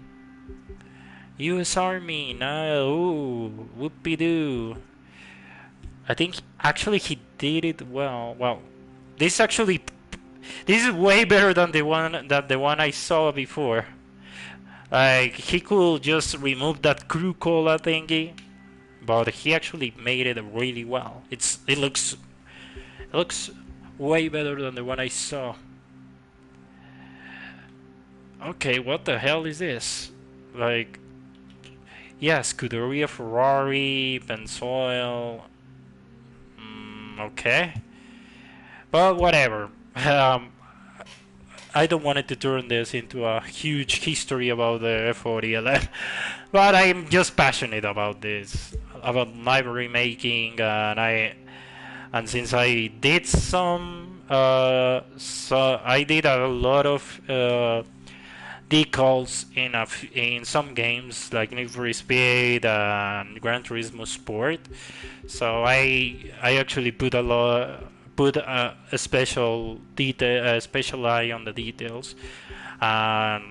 U.S. Army, no, ooh, whoopie doo. I think actually he did it well. Well, this is way better than the one I saw before. Like he could just remove that crew cola thingy, but he actually made it really well. It looks way better than the one I saw. Okay, what the hell is this? Like, yeah, Scuderia Ferrari, Benzoil. Okay, but whatever. I don't want it to turn this into a huge history about the F40LM, but I'm just passionate about this, about library making, and since I did so I did a lot of decals in some games like Need for Speed and Gran Turismo Sport. So I actually put a special eye on the details, and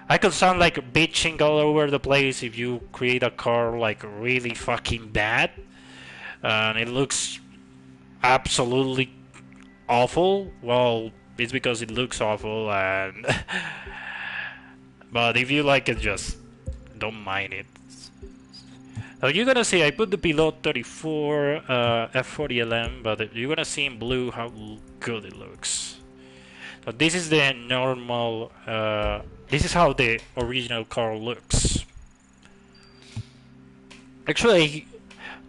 I could sound like bitching all over the place if you create a car like really fucking bad, and it looks absolutely awful. Well, it's because it looks awful, and but if you like it, just don't mind it. Now you're gonna see I put the Pilot 34 F40LM, but you're gonna see in blue how good it looks. So this is the normal. This is how the original car looks. Actually,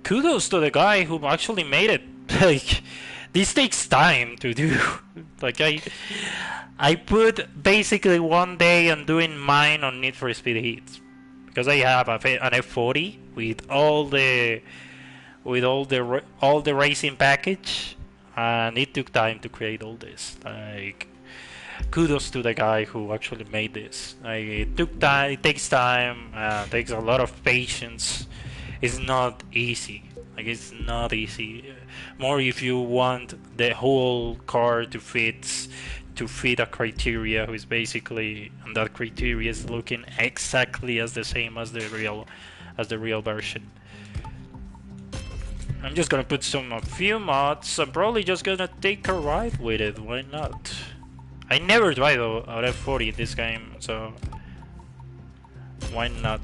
kudos to the guy who actually made it. Like, this takes time to do. Like I put basically one day on doing mine on Need for Speed Heat, because I have an F40 with all the racing package, and it took time to create all this. Like, kudos to the guy who actually made this. Like, it took time. It takes time. Takes a lot of patience. It's not easy. Like, it's not easy. More if you want the whole car to fit a criteria, who is basically, and that criteria is looking exactly as the same as the real version. I'm just gonna put a few mods. I'm probably just gonna take a ride with it. Why not? I never drive an F40 in this game, so why not?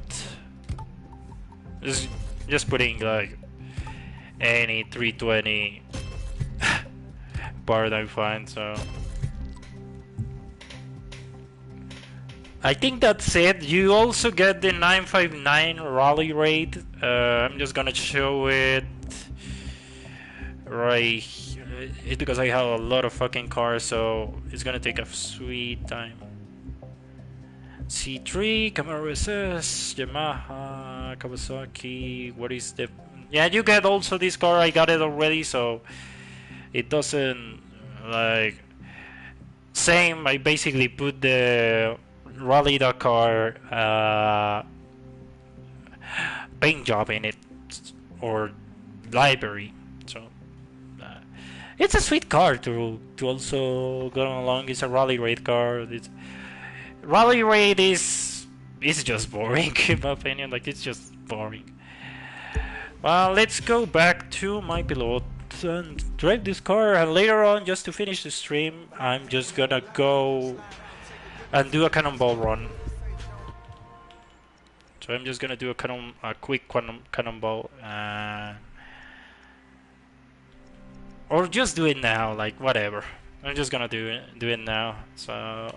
Just putting like any 320 part I find. So I think that's it. You also get the 959 rally raid. I'm just gonna show it right here. It's because I have a lot of fucking cars, so it's gonna take a sweet time. C3, Camaro SS, Yamaha, Kawasaki. What is the... Yeah, you get also this car. I got it already, so it doesn't like... Same, I basically put the Rally Dakar paint job in it, or library. So it's a sweet car to also go along. It's a rally raid car. Rally raid is just boring in my opinion. Like, it's just boring. Well, let's go back to my Pilot and drive this car, and later on, just to finish the stream, I'm just gonna go and do a cannonball run. So I'm just gonna do a quick cannonball, or just do it now, like whatever. I'm just gonna do it now. So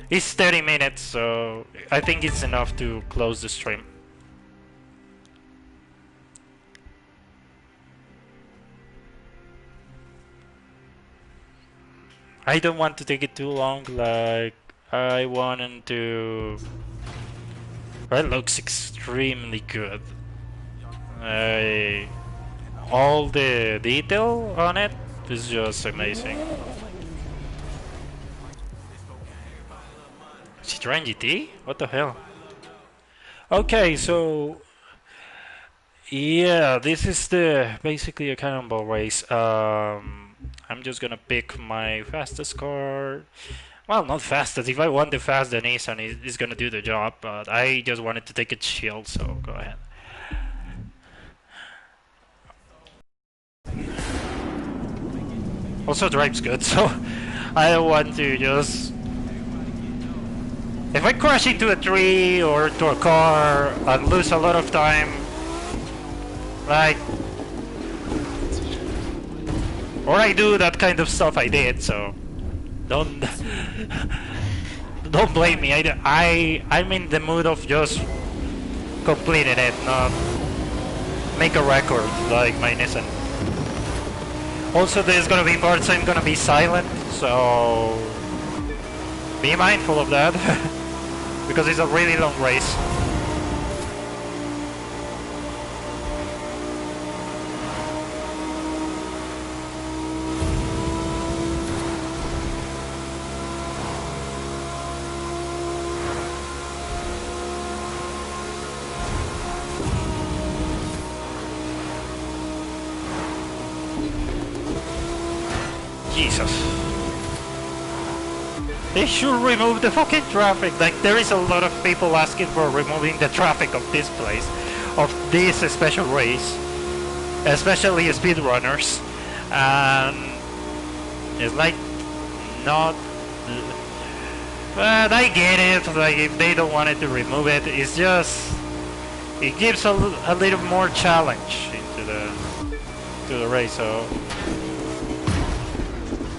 it's 30 minutes, so I think it's enough to close the stream. I don't want to take it too long, like I wanted to... It looks extremely good. All the detail on it is just amazing. Citroen GT? What the hell? Okay, so... Yeah, this is basically a cannonball race. I'm just gonna pick my fastest car. Well, not fastest. If I want the fast, then Nissan is gonna do the job. But I just wanted to take it chill, so go ahead. Also drives good, so I don't want to just If I crash into a tree or to a car and lose a lot of time, like, or I do that kind of stuff I did, so don't don't blame me. I'm in the mood of just completing it, not make a record like my Nissan. Also, there's gonna be parts I'm gonna be silent, so be mindful of that because it's a really long race. Jesus. They should remove the fucking traffic. Like, there is a lot of people asking for removing the traffic of this place, of this special race, especially speedrunners. And it's like, not... But I get it, like, if they don't want it to remove it, it's just... It gives a little more challenge to the race, so...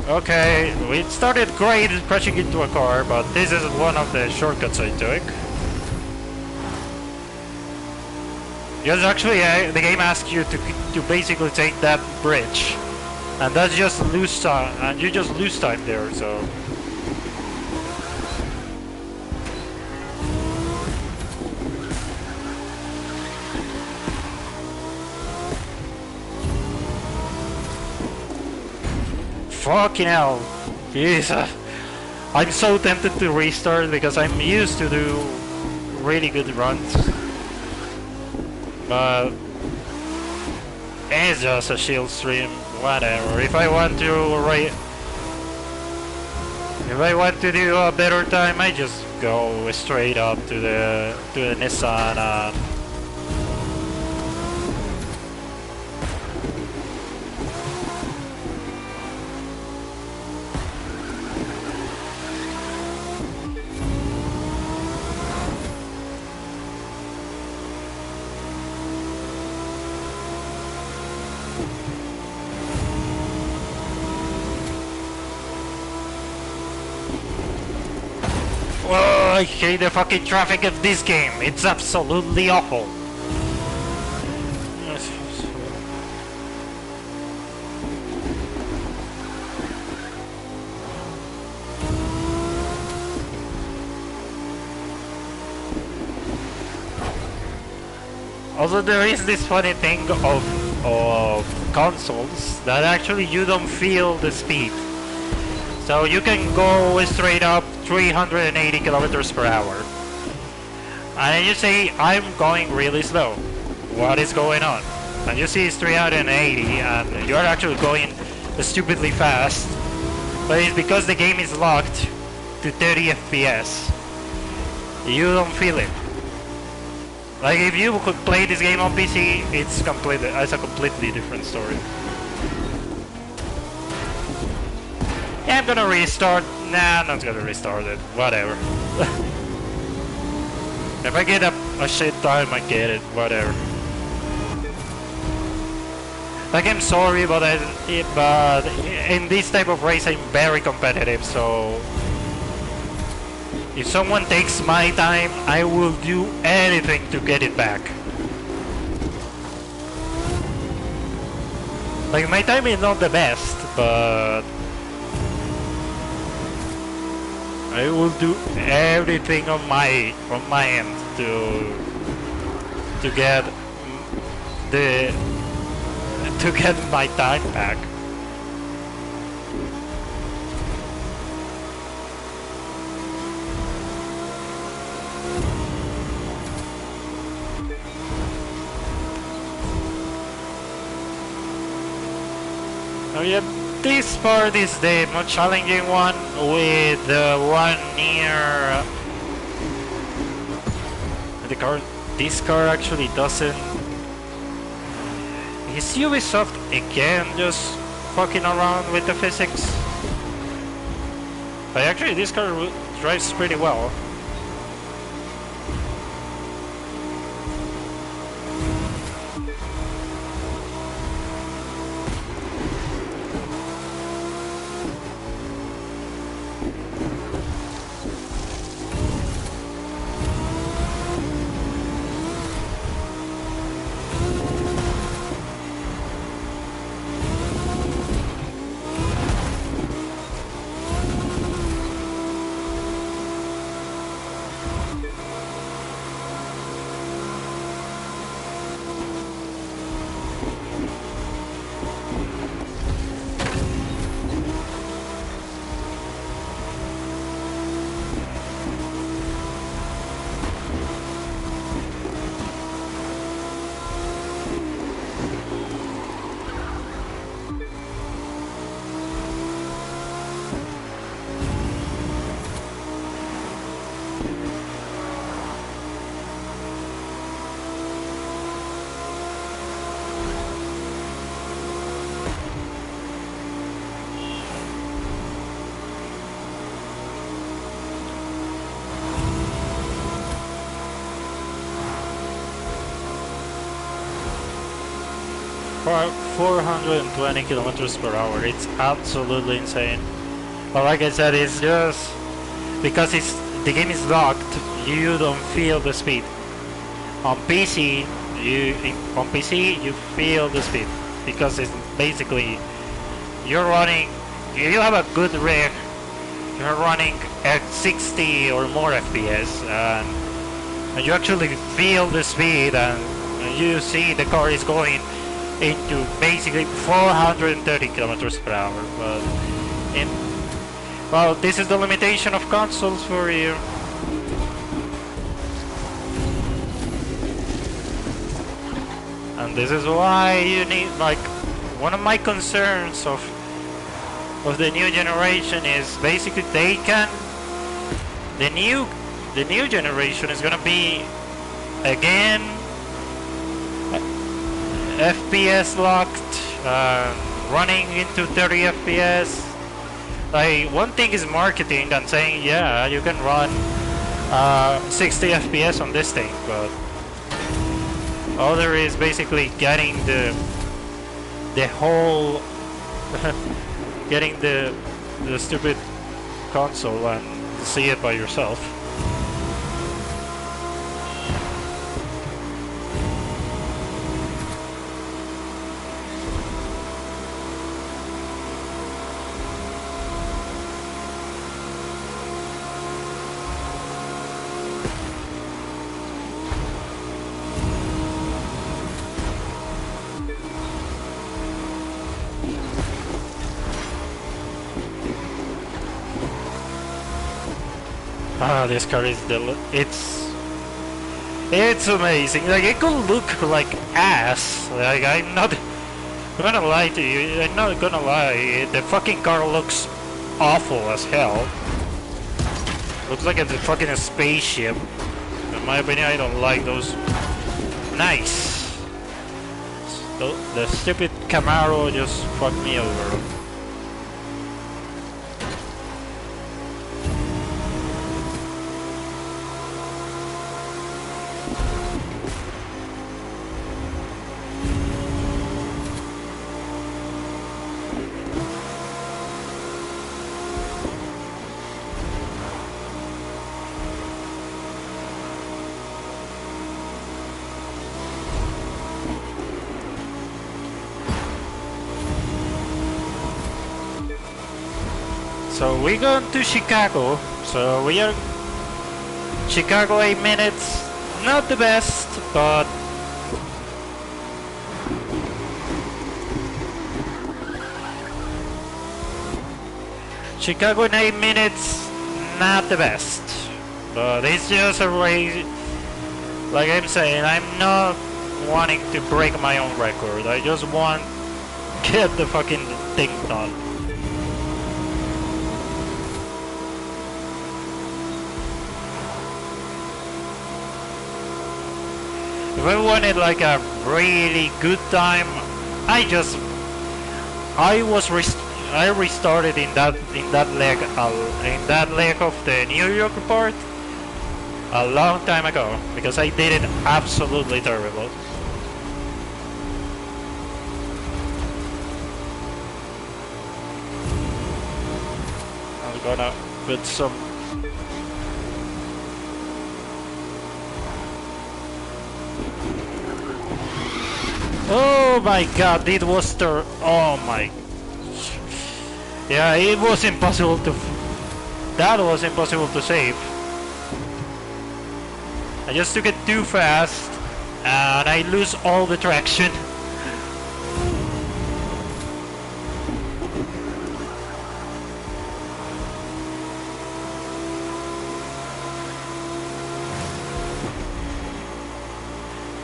Okay, we started great crashing into a car, but this is one of the shortcuts I took. Yes, actually, the game asks you to basically take that bridge, and that's just lose time, and you just lose time there. So. Fucking hell, Jesus. I'm so tempted to restart because I'm used to do really good runs. But it's just a shield stream, whatever. If I want to do a better time, I just go straight up to the Nissan and oh, I hate the fucking traffic of this game. It's absolutely awful. Also, there is this funny thing of consoles that actually you don't feel the speed. So you can go straight up 380 kilometers per hour. And you say, I'm going really slow. What is going on? And you see it's 380 and you're actually going stupidly fast. But it's because the game is locked to 30 FPS. You don't feel it. Like if you could play this game on PC, it's a completely different story. Yeah, I'm gonna restart. Nah, I'm not gonna restart it. Whatever. If I get a shit time, I get it. Whatever. Like, I'm sorry, but in this type of race, I'm very competitive, so if someone takes my time, I will do anything to get it back. Like, my time is not the best, but I will do everything on my end to get my time back. Oh yeah, this part is the more challenging one, with the one near the car. This car actually doesn't. Is Ubisoft again just fucking around with the physics? But actually this car drives pretty well. 420 kilometers per hour. It's absolutely insane. But like I said, it's just because the game is locked, you don't feel the speed. On PC, you feel the speed because it's basically you're running. If you have a good rig, you're running at 60 or more FPS, and you actually feel the speed, and you see the car is going into basically 430 kilometers per hour. But well, this is the limitation of consoles for you. And this is why you need, like, one of my concerns of the new generation is basically the new generation is gonna be again FPS locked, running into 30 FPS. Like, one thing is marketing and saying, yeah, you can run 60 FPS on this thing, but other is basically getting the whole getting the stupid console and see it by yourself. Ah, this car is it's amazing. Like, it could look like ass. Like, I'm not gonna lie to you. I'm not gonna lie. The fucking car looks awful as hell. Looks like it's a fucking spaceship. In my opinion, I don't like those. Nice. The stupid Camaro just fucked me over. So we go to Chicago. So we are Chicago 8 minutes. Not the best, but Chicago in 8 minutes, not the best. But it's just a race. Like I'm saying, I'm not wanting to break my own record. I just want to get the fucking thing done. If I wanted like a really good time, I restarted in that leg of the New York part a long time ago because I did it absolutely terrible. I'm gonna put some. Oh my god, it was oh my. Yeah, it was impossible to. That was impossible to save. I just took it too fast and I lose all the traction.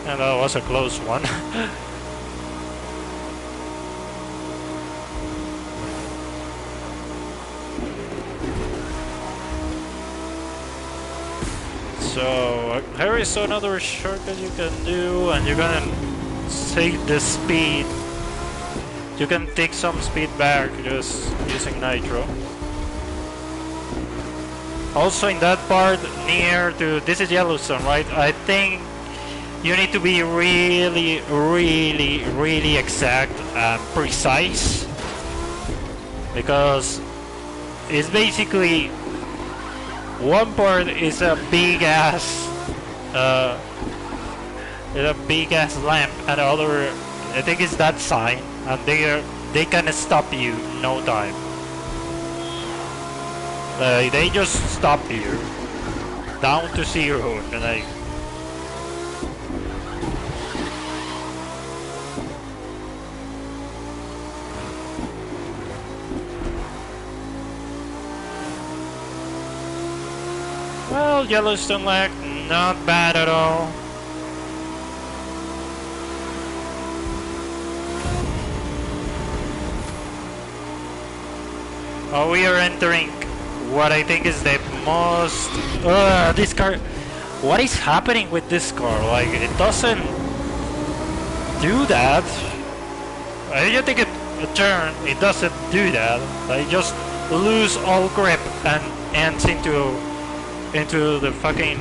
And that was a close one. So here is another shortcut you can do, and you're gonna take the speed. You can take some speed back just using nitro. Also in that part near to, this is Yellowstone, right? I think you need to be really exact and precise, because it's basically one part is a big ass lamp, and the other, I think, is that sign, and they can stop you in no time. They just stop you down to zero, and like. Well, Yellowstone Lake, not bad at all. Oh, we are entering what I think is the most... this car... What is happening with this car? Like, it doesn't do that. I just take a turn, it doesn't do that. I just lose all grip and ends into the fucking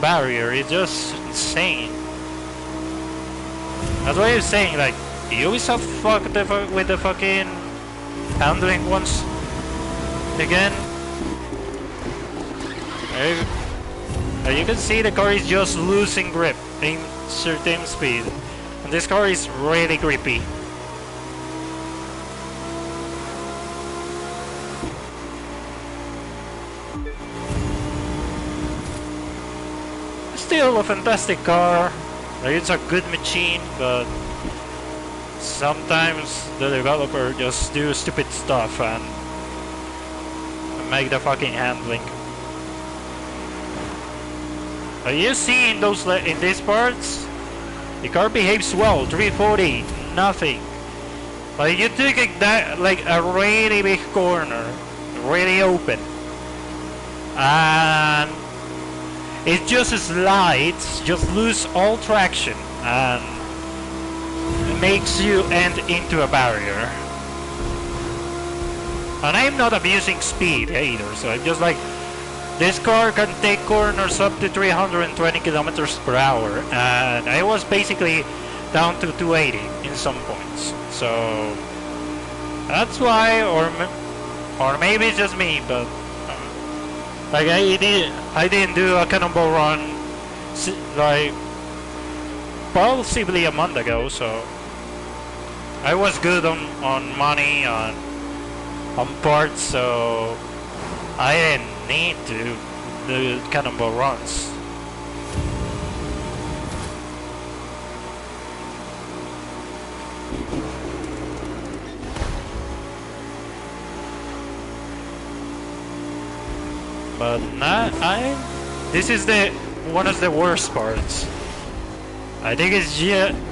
barrier. It's just insane. That's why I'm saying, like, Ubisoft fucked with the fucking handling once again. As you can see, the car is just losing grip in certain speed, and this car is really grippy. Still a fantastic car. It's a good machine, but sometimes the developer just do stupid stuff and make the fucking handling. You see in these parts, the car behaves well. 340, nothing. But you take like a really big corner, really open, and it just slides, just lose all traction, and makes you end into a barrier. And I'm not abusing speed either, so I'm just like, this car can take corners up to 320 kilometers per hour, and I was basically down to 280 in some points. So that's why, or maybe it's just me, but like I didn't do a cannonball run like possibly a month ago, so I was good on money, on parts, so I didn't need to do cannonball runs. But this is one of the worst parts. I think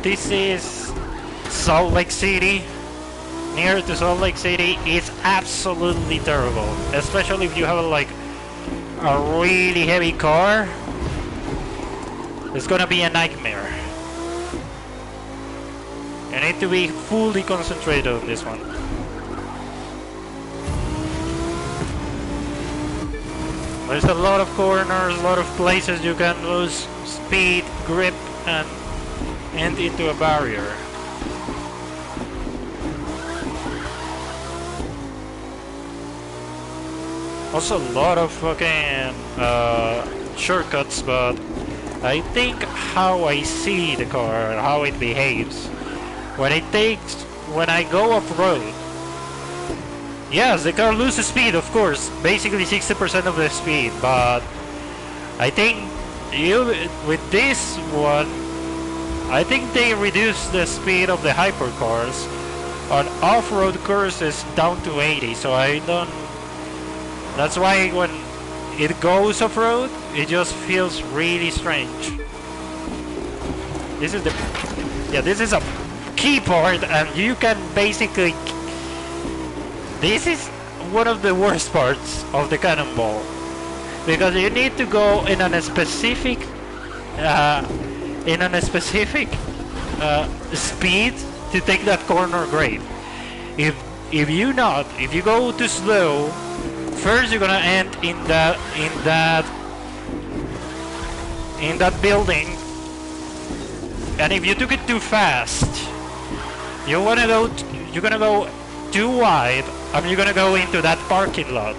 this is Salt Lake City. Near to Salt Lake City is absolutely terrible, especially if you have like a really heavy car. It's gonna be a nightmare. You need to be fully concentrated on this one. There's a lot of corners, a lot of places you can lose speed, grip, and end into a barrier. Also a lot of fucking shortcuts, but I think how I see the car, how it behaves, when I go off-road, yes, the car loses speed, of course, basically 60% of the speed, but I think with this one, I think they reduce the speed of the hypercars on off-road courses down to 80, so I don't... That's why when it goes off-road, it just feels really strange. This is this is a key part, and you can basically... This is one of the worst parts of the cannonball, because you need to go in a specific speed to take that corner great. If you go too slow, first you're gonna end in that building And if you took it too fast, you're gonna go too wide, and you're gonna go into that parking lot.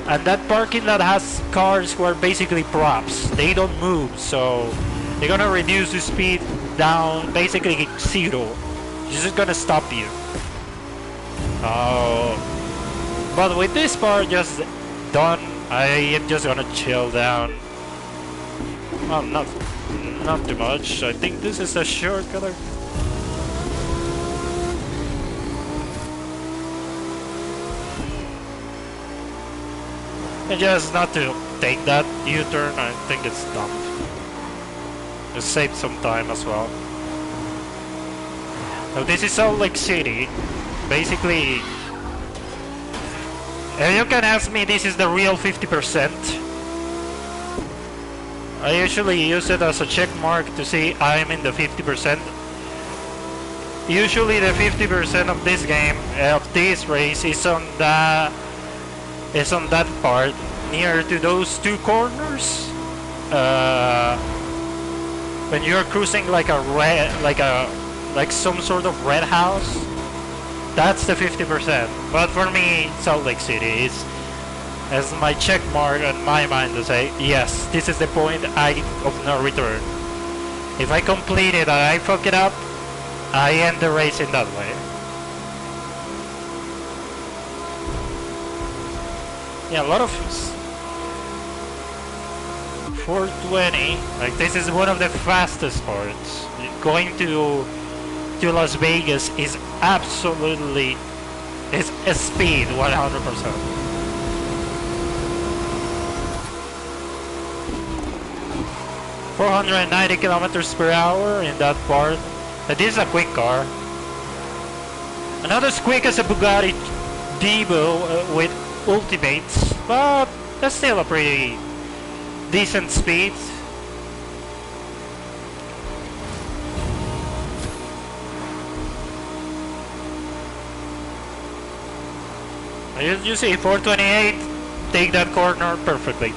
And that parking lot has cars who are basically props. They don't move, so they're gonna reduce the speed down basically zero. It's just gonna stop you. But with this part just done, I am just gonna chill down. Well, not too much. I think this is a shortcut. And just not to take that U-turn, I think it's dumb. Just save some time as well. Now this is Salt Lake City. Basically, if you can ask me, this is the real 50%. I usually use it as a check mark to see I'm in the 50%. Usually the 50% of this game, of this race, is on that part near to those two corners. When you're cruising like some sort of red house, that's the 50%. But for me, Salt Lake City is as my check mark on my mind to say, yes, this is the point of no return. If I complete it and I fuck it up, I end the race in that way. Yeah, a lot of 420. Like, this is one of the fastest parts. Going to Las Vegas is absolutely, it's a speed 100%. 490 kilometers per hour in that part. This is a quick car. Not as quick as a Bugatti Divo with Ultimates, but that's still a pretty decent speed. You see 428, take that corner perfectly.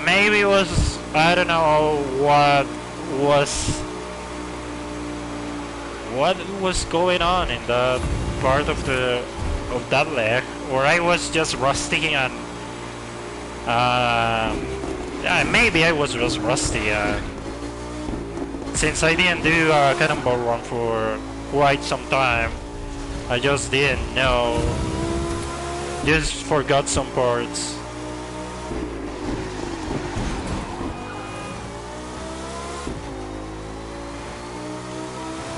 Maybe it was, I don't know what was going on in that part of that leg, or I was just rusty and yeah, maybe I was just rusty since I didn't do a cannonball run for quite some time. I just didn't know, just forgot some parts.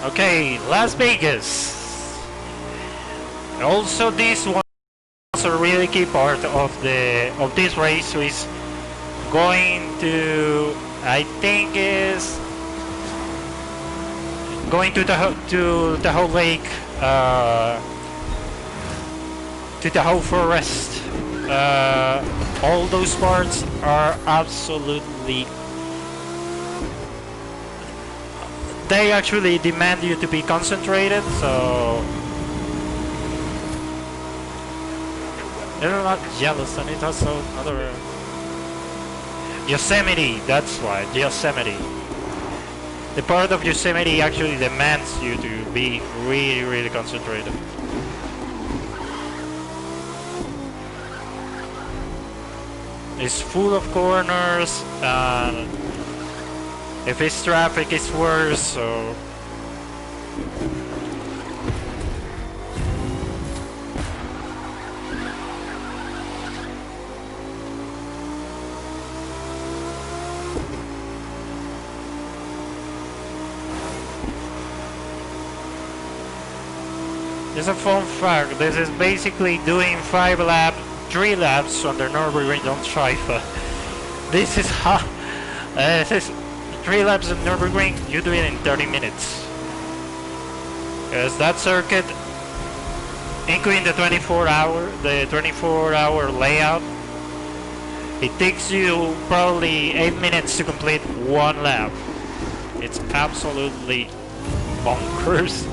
Okay, Las Vegas. Also, this one is a really key part of this race, which is going to, I think, is going to Tahoe Lake, to Tahoe Forest. All those parts are absolutely. They actually demand you to be concentrated, so they're not Yellowstone, it's also another Yosemite, that's right, Yosemite. The part of Yosemite actually demands you to be really, really concentrated. It's full of corners, and if it's traffic, it's worse, so. Just a fun fact, this is basically doing 3 laps on the Nürburgring on Schleife. This is how, this is 3 laps of Nürburgring, you do it in 30 minutes. Because that circuit, including the 24-hour layout, it takes you probably 8 minutes to complete 1 lap. It's absolutely bonkers.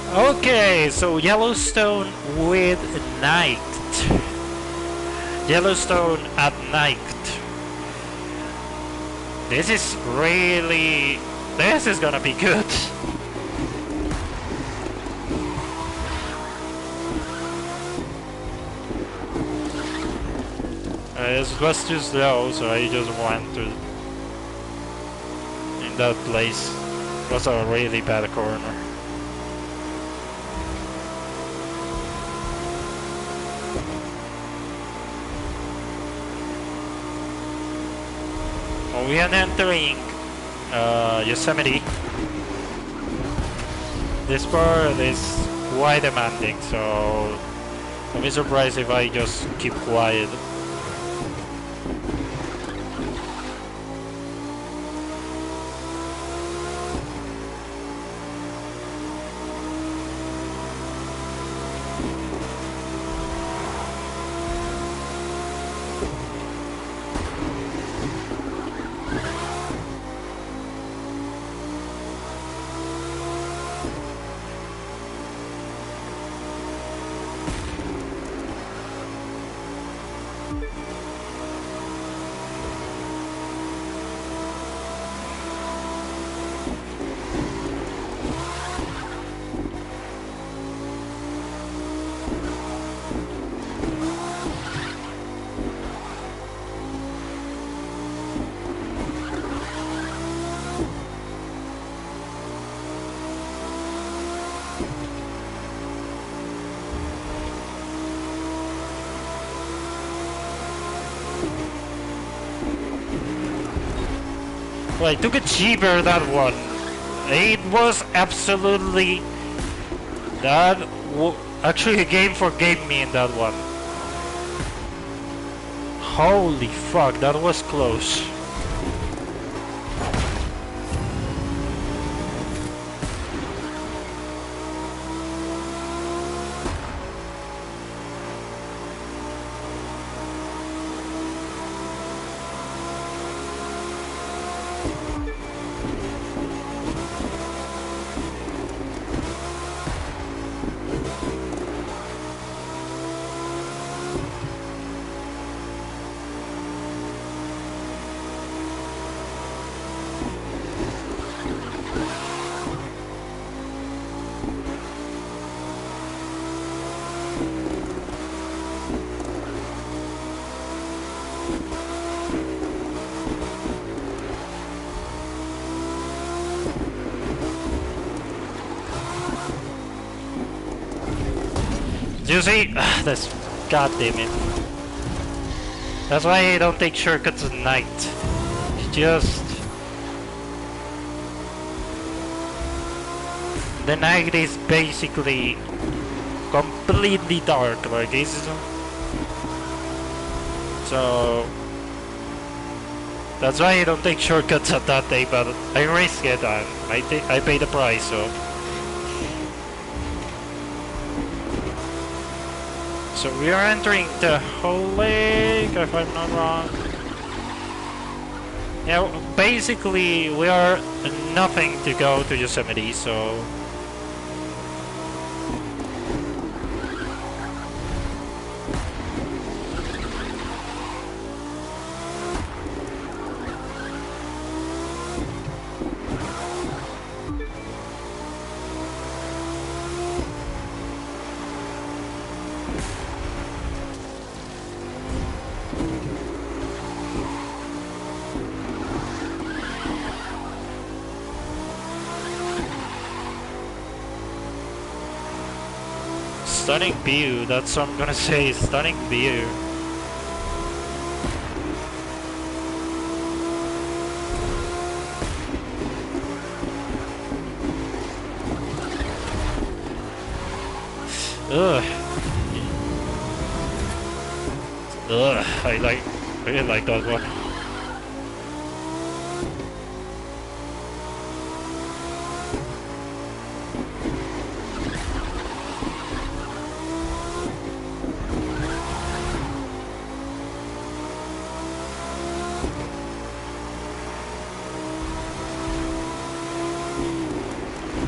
Okay, so Yellowstone with night. Yellowstone at night. This is really... This is gonna be good. It was too slow, so I just went to... in that place. It was a really bad corner. We are entering Yosemite. This part is quite demanding, so I'll be surprised if I just keep quiet. Well, I took it cheaper, that one. It was absolutely... Actually, the game forgave me in that one. Holy fuck, that was close. You see? That's... God damn it. That's why I don't take shortcuts at night. Just... The night is basically completely dark, like it's... So... That's why I don't take shortcuts at that day, but I risk it and I pay the price, so... So we are entering the whole lake, if I'm not wrong. Yeah, basically we are nothing to go to Yosemite, so... Stunning view, that's what I'm gonna say, stunning view. Ugh. Ugh, I really like that one.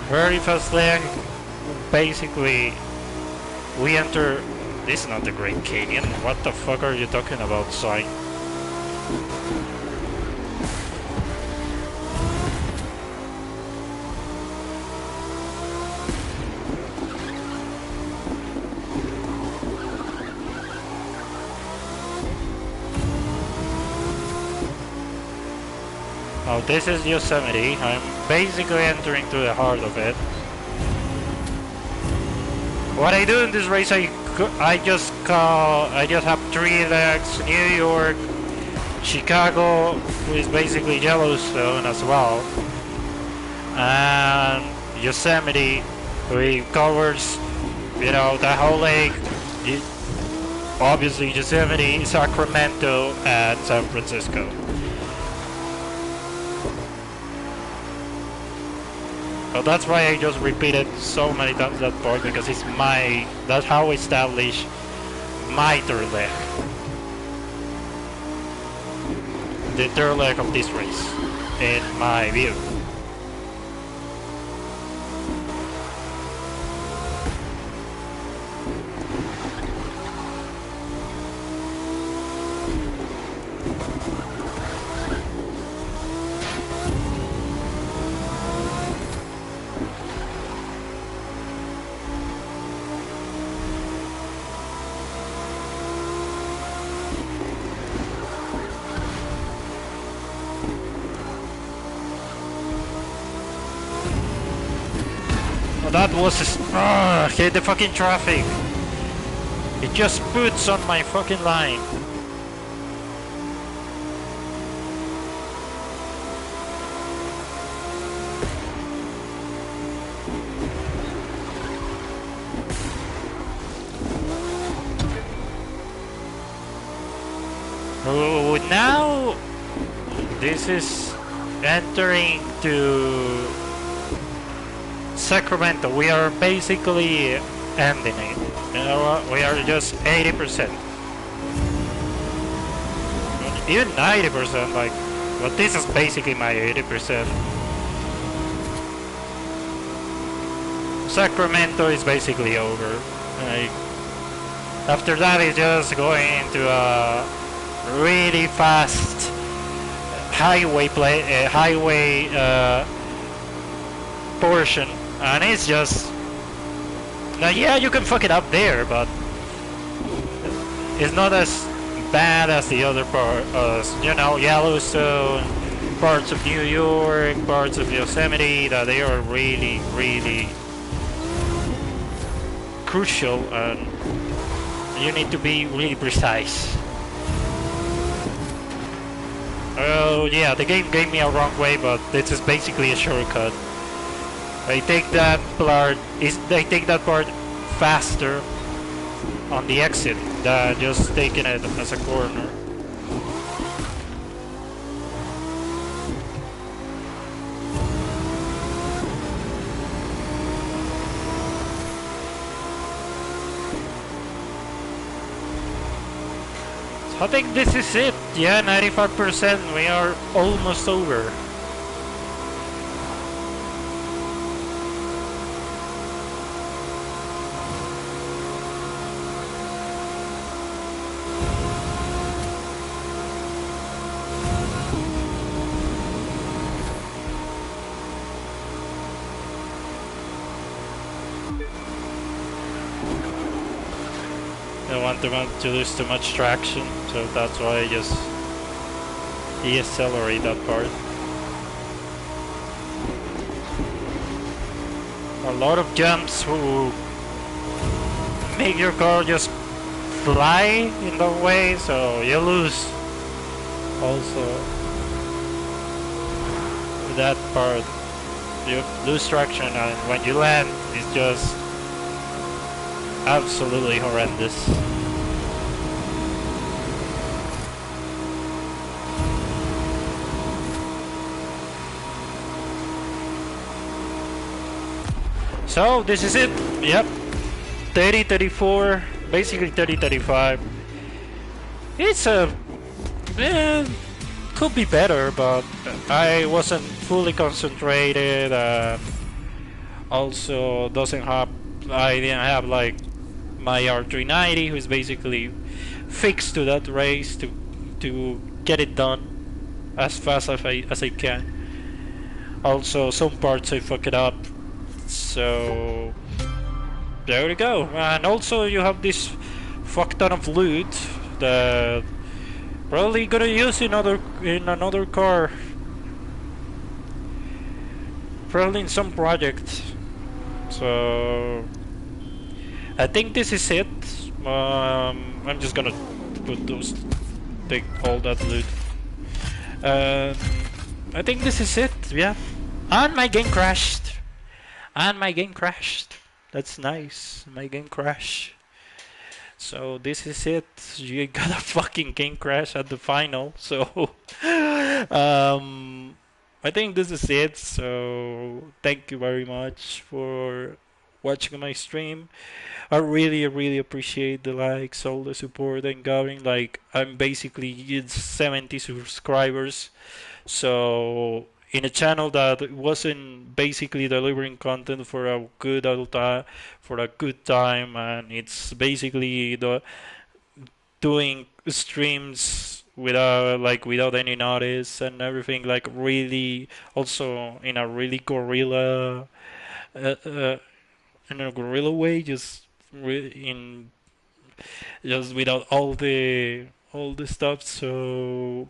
Very fast leg. Basically, we enter. This is not the Great Canyon. What the fuck are you talking about, Sai? Oh, this is Yosemite. I'm basically entering to the heart of it. What I do in this race, I just have 3 legs: New York, Chicago, which is basically Yellowstone as well, and Yosemite, which covers, you know, the whole lake. Obviously Yosemite, Sacramento, and San Francisco. So that's why I just repeated so many times that part, because that's how I establish my third leg. The third leg of this race, in my view. That was hit the fucking traffic. It just puts on my fucking line. Oh, now this is entering to Sacramento. We are basically ending it. You know, we are just 80%. Even 90%, like, but this is basically my 80%. Sacramento is basically over. Like, after that, it's just going into a really fast highway portion. And it's just, now yeah, you can fuck it up there, but it's not as bad as the other part, you know, Yellowstone, parts of New York, parts of Yosemite, that they are really, really crucial, and you need to be really precise. Oh yeah, the game gave me a wrong way, but this is basically a shortcut. They take that part faster on the exit than just taking it as a corner. So I think this is it. Yeah, 95%. We are almost over. Don't want to lose too much traction, so that's why I just decelerate that part. A lot of jumps who make your car just fly in the way, so you lose also that part. You lose traction, and when you land, it's just absolutely horrendous. So this is it. Yep, 30-34, basically 30-35. It's could be better, but I wasn't fully concentrated. Also, I didn't have like my R390, who's basically fixed to that race to get it done as fast as I can. Also, some parts I fuck it up. So there we go. And also you have this fuck ton of loot that probably gonna use in another car probably in some project. So I think this is it. I'm just gonna put those, take all that loot. Um, I think this is it. Yeah, and my game crashed. And my game crashed. That's nice. My game crashed. So this is it. You got a fucking game crash at the final. So I think this is it. So thank you very much for watching my stream. I really appreciate the likes, all the support and going. Like I'm basically it's 70 subscribers. So in a channel that wasn't basically delivering content for a good for a good time, and it's basically doing streams without any notice and everything, like really also in a really uh, uh, in a guerrilla way, just in just without all the stuff. So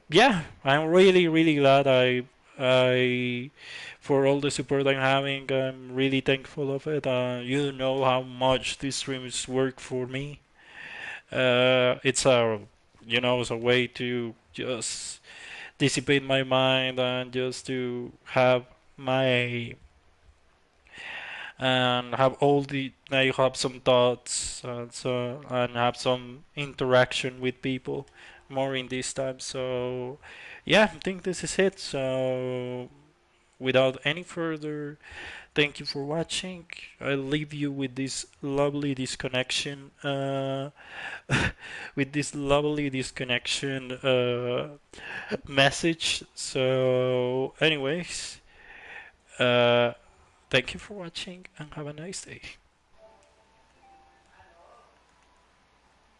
yeah, I'm really glad I for all the support I'm having. I'm really thankful of it. You know how much these streams work for me. It's it's a way to just dissipate my mind and just to my have all the I have some thoughts and have some interaction with people more in this time. So yeah, I think this is it. So without any further, thank you for watching. I leave you with this lovely disconnection with this lovely disconnection message. So anyways, uh thank you for watching and have a nice day.